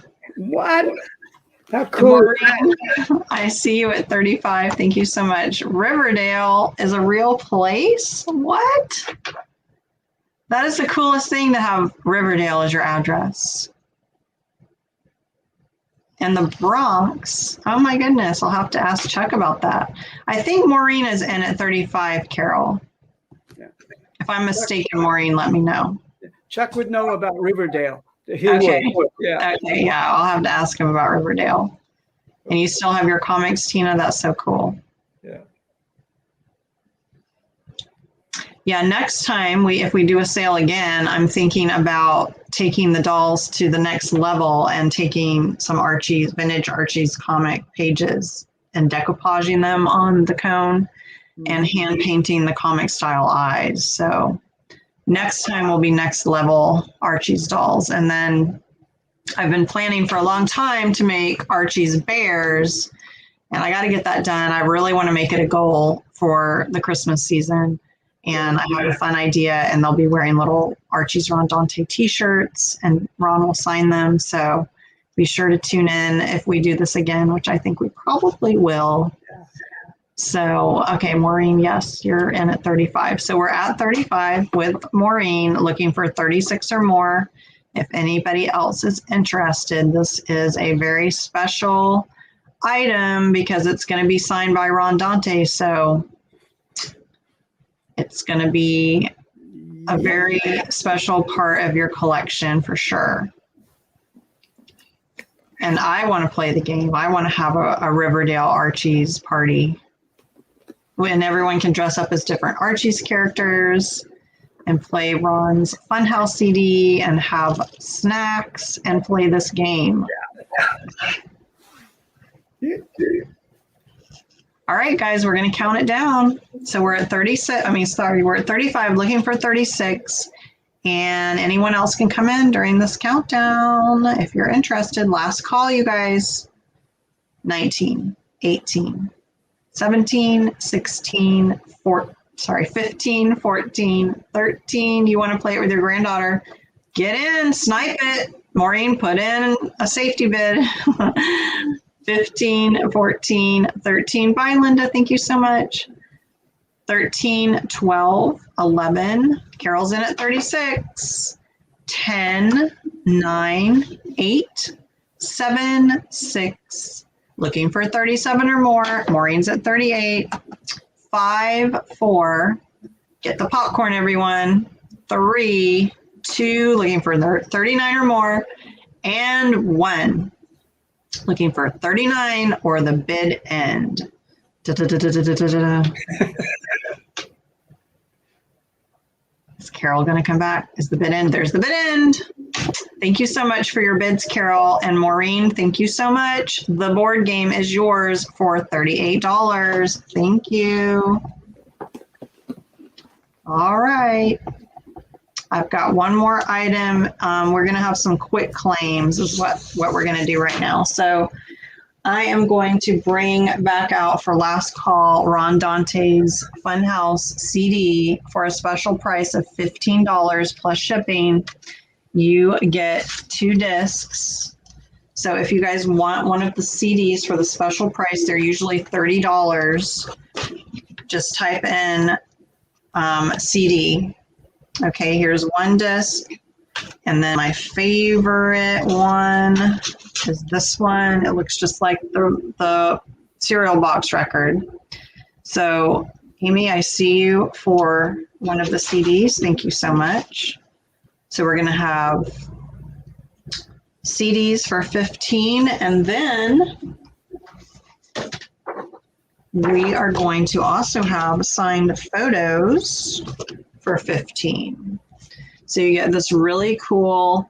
How cool. Maureen, I see you at 35. Thank you so much. Riverdale is a real place? What? That is the coolest thing to have Riverdale as your address. And the Bronx. Oh my goodness. I'll have to ask Chuck about that. I think Maureen is in at 35, Carol. Yeah. If I'm mistaken, Maureen, let me know. Chuck would know about Riverdale. Okay. Yeah. Okay. Yeah. I'll have to ask him about Riverdale. And you still have your comics, Tina? That's so cool. Yeah. Yeah. Next time if we do a sale again, I'm thinking about taking the dolls to the next level and taking some vintage Archie's comic pages and decoupaging them on the cone and hand painting the comic style eyes. So next time will be next level Archie's dolls. And then I've been planning for a long time to make Archie's bears, and I got to get that done. I really want to make it a goal for the Christmas season. And I have a fun idea, and they'll be wearing little Archie's Ron Dante t-shirts, and Ron will sign them. So be sure to tune in if we do this again, which I think we probably will. So, okay, Maureen, yes, you're in at 35. So we're at 35 with Maureen, looking for 36 or more. If anybody else is interested, this is a very special item because it's going to be signed by Ron Dante. So it's going to be a very special part of your collection for sure. And I want to play the game. I want to have a Riverdale Archies party when everyone can dress up as different Archies characters and play Ron's Funhouse CD and have snacks and play this game. All right, guys, we're going to count it down. So we're at 36. We're at 35, looking for 36. And anyone else can come in during this countdown if you're interested. Last call, you guys. 19, 18, 17, 16, 15, 14, 13. You want to play it with your granddaughter. Get in, snipe it. Maureen, put in a safety bid. 15, 14, 13. Bye, Linda. Thank you so much. 13, 12, 11. Carol's in at 36. 10, 9, 8, 7, 6. Looking for 37 or more. Maureen's at 38. 5, 4. Get the popcorn, everyone. 3, 2. Looking for 39 or more. And 1. Looking for 39 or the bid end. Is Carol going to come back? Is the bid end? There's the bid end. Thank you so much for your bids, Carol. And Maureen, thank you so much. The board game is yours for $38. Thank you. All right. I've got one more item. We're going to have some quick claims is what we're going to do right now. So I am going to bring back out for last call Ron Dante's Funhouse CD for a special price of $15 plus shipping. You get 2 discs. So if you guys want one of the CDs for the special price, they're usually $30. Just type in CD. Okay, here's 1 disc. And then my favorite one is this one. It looks just like the cereal box record. So, Amy, I see you for one of the CDs. Thank you so much. So we're going to have CDs for $15, and then we are going to also have signed photos for $15. So you get this really cool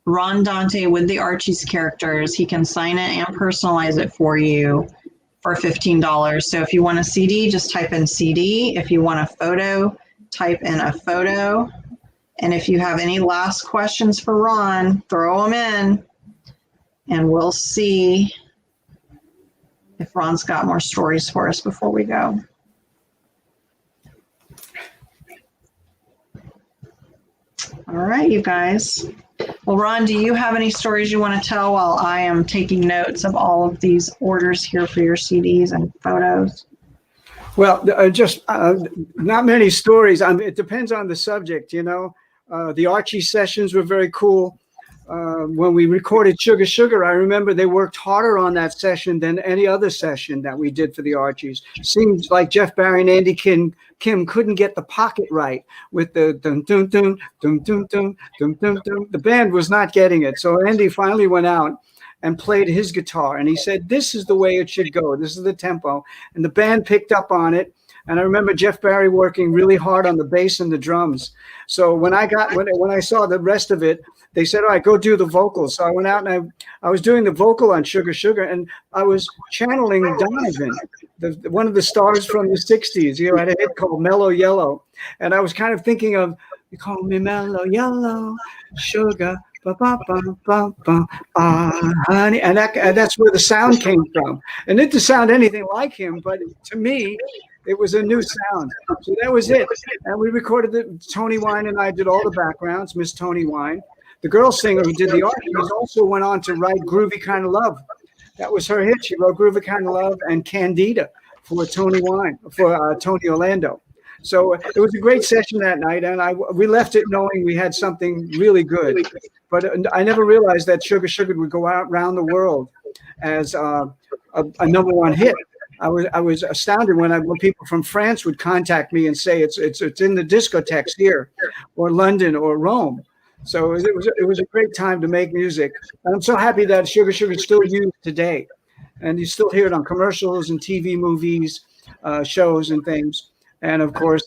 Ron Dante with the Archies characters. He can sign it and personalize it for you for $15. So if you want a CD, just type in CD. If you want a photo, type in a photo. And if you have any last questions for Ron, throw them in, and we'll see if Ron's got more stories for us before we go. All right, you guys. Well, Ron, do you have any stories you want to tell while I am taking notes of all of these orders here for your CDs and photos? Well, just not many stories. It depends on the subject, you know. The Archie sessions were very cool. When we recorded Sugar Sugar, I remember they worked harder on that session than any other session that we did for the Archies. Seems like Jeff, Barry, and Andy Kim couldn't get the pocket right with the dum dum dum dum dum dum dum dum dum. The band was not getting it. So Andy finally went out and played his guitar, and he said, "This is the way it should go. This is the tempo." And the band picked up on it. And I remember Jeff Barry working really hard on the bass and the drums. So when I saw the rest of it, they said, all right, go do the vocals. So I went out and I was doing the vocal on Sugar Sugar, and I was channeling Donovan, one of the stars from the 60s. You know, had a hit called Mellow Yellow. And I was kind of thinking of, you call me Mellow Yellow, Sugar, ba, ba, ba, ba, ba, honey. And that's where the sound came from. And it didn't sound anything like him, but to me, it was a new sound. So that was it. And we recorded it. Tony Wine and I did all the backgrounds, Miss Tony Wine. The girl singer who did the Archies also went on to write Groovy Kind of Love. That was her hit. She wrote Groovy Kind of Love and Candida for Tony Wine, for Tony Orlando. So it was a great session that night, and we left it knowing we had something really good. But I never realized that Sugar Sugar would go out around the world as a #1 hit. I was astounded when people from France would contact me and say it's in the discotheques here, or London, or Rome. So it was a great time to make music. And I'm so happy that Sugar Sugar is still used today, and you still hear it on commercials and TV movies, shows and things. And of course,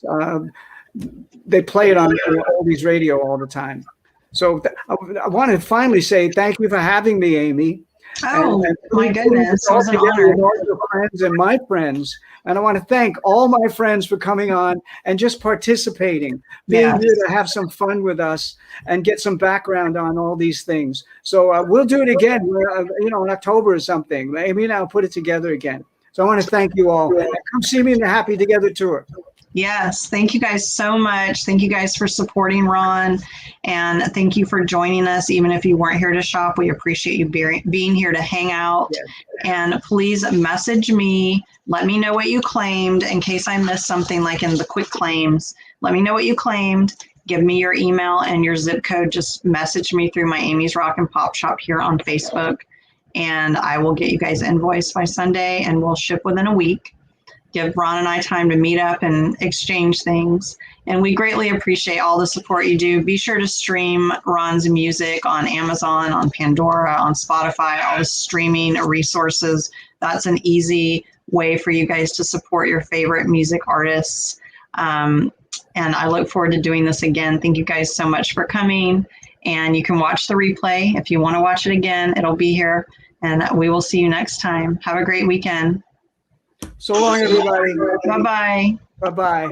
they play it on oldies radio all the time. So I want to finally say thank you for having me, Amy. Oh, and my goodness. It was an honor. All your friends and my friends. And I want to thank all my friends for coming on and just participating, being here to have some fun with us and get some background on all these things. So we'll do it again, in October or something. Amy and I'll put it together again. So I want to thank you all. Come see me in the Happy Together tour. Yes, thank you guys so much. Thank you guys for supporting Ron, and thank you for joining us. Even if you weren't here to shop, we appreciate you being here to hang out. Yes. And please message me. Let me know what you claimed in case I missed something, like in the quick claims. Let me know what you claimed. Give me your email and your zip code. Just message me through my Amy's Rock and Pop Shop here on Facebook, and I will get you guys invoiced by Sunday, and we'll ship within a week. Give Ron and I time to meet up and exchange things. And we greatly appreciate all the support you do. Be sure to stream Ron's music on Amazon, on Pandora, on Spotify, all the streaming resources. That's an easy way for you guys to support your favorite music artists. And I look forward to doing this again. Thank you guys so much for coming. And you can watch the replay. If you want to watch it again, it'll be here. And we will see you next time. Have a great weekend. So long, everybody. Bye-bye. Bye-bye.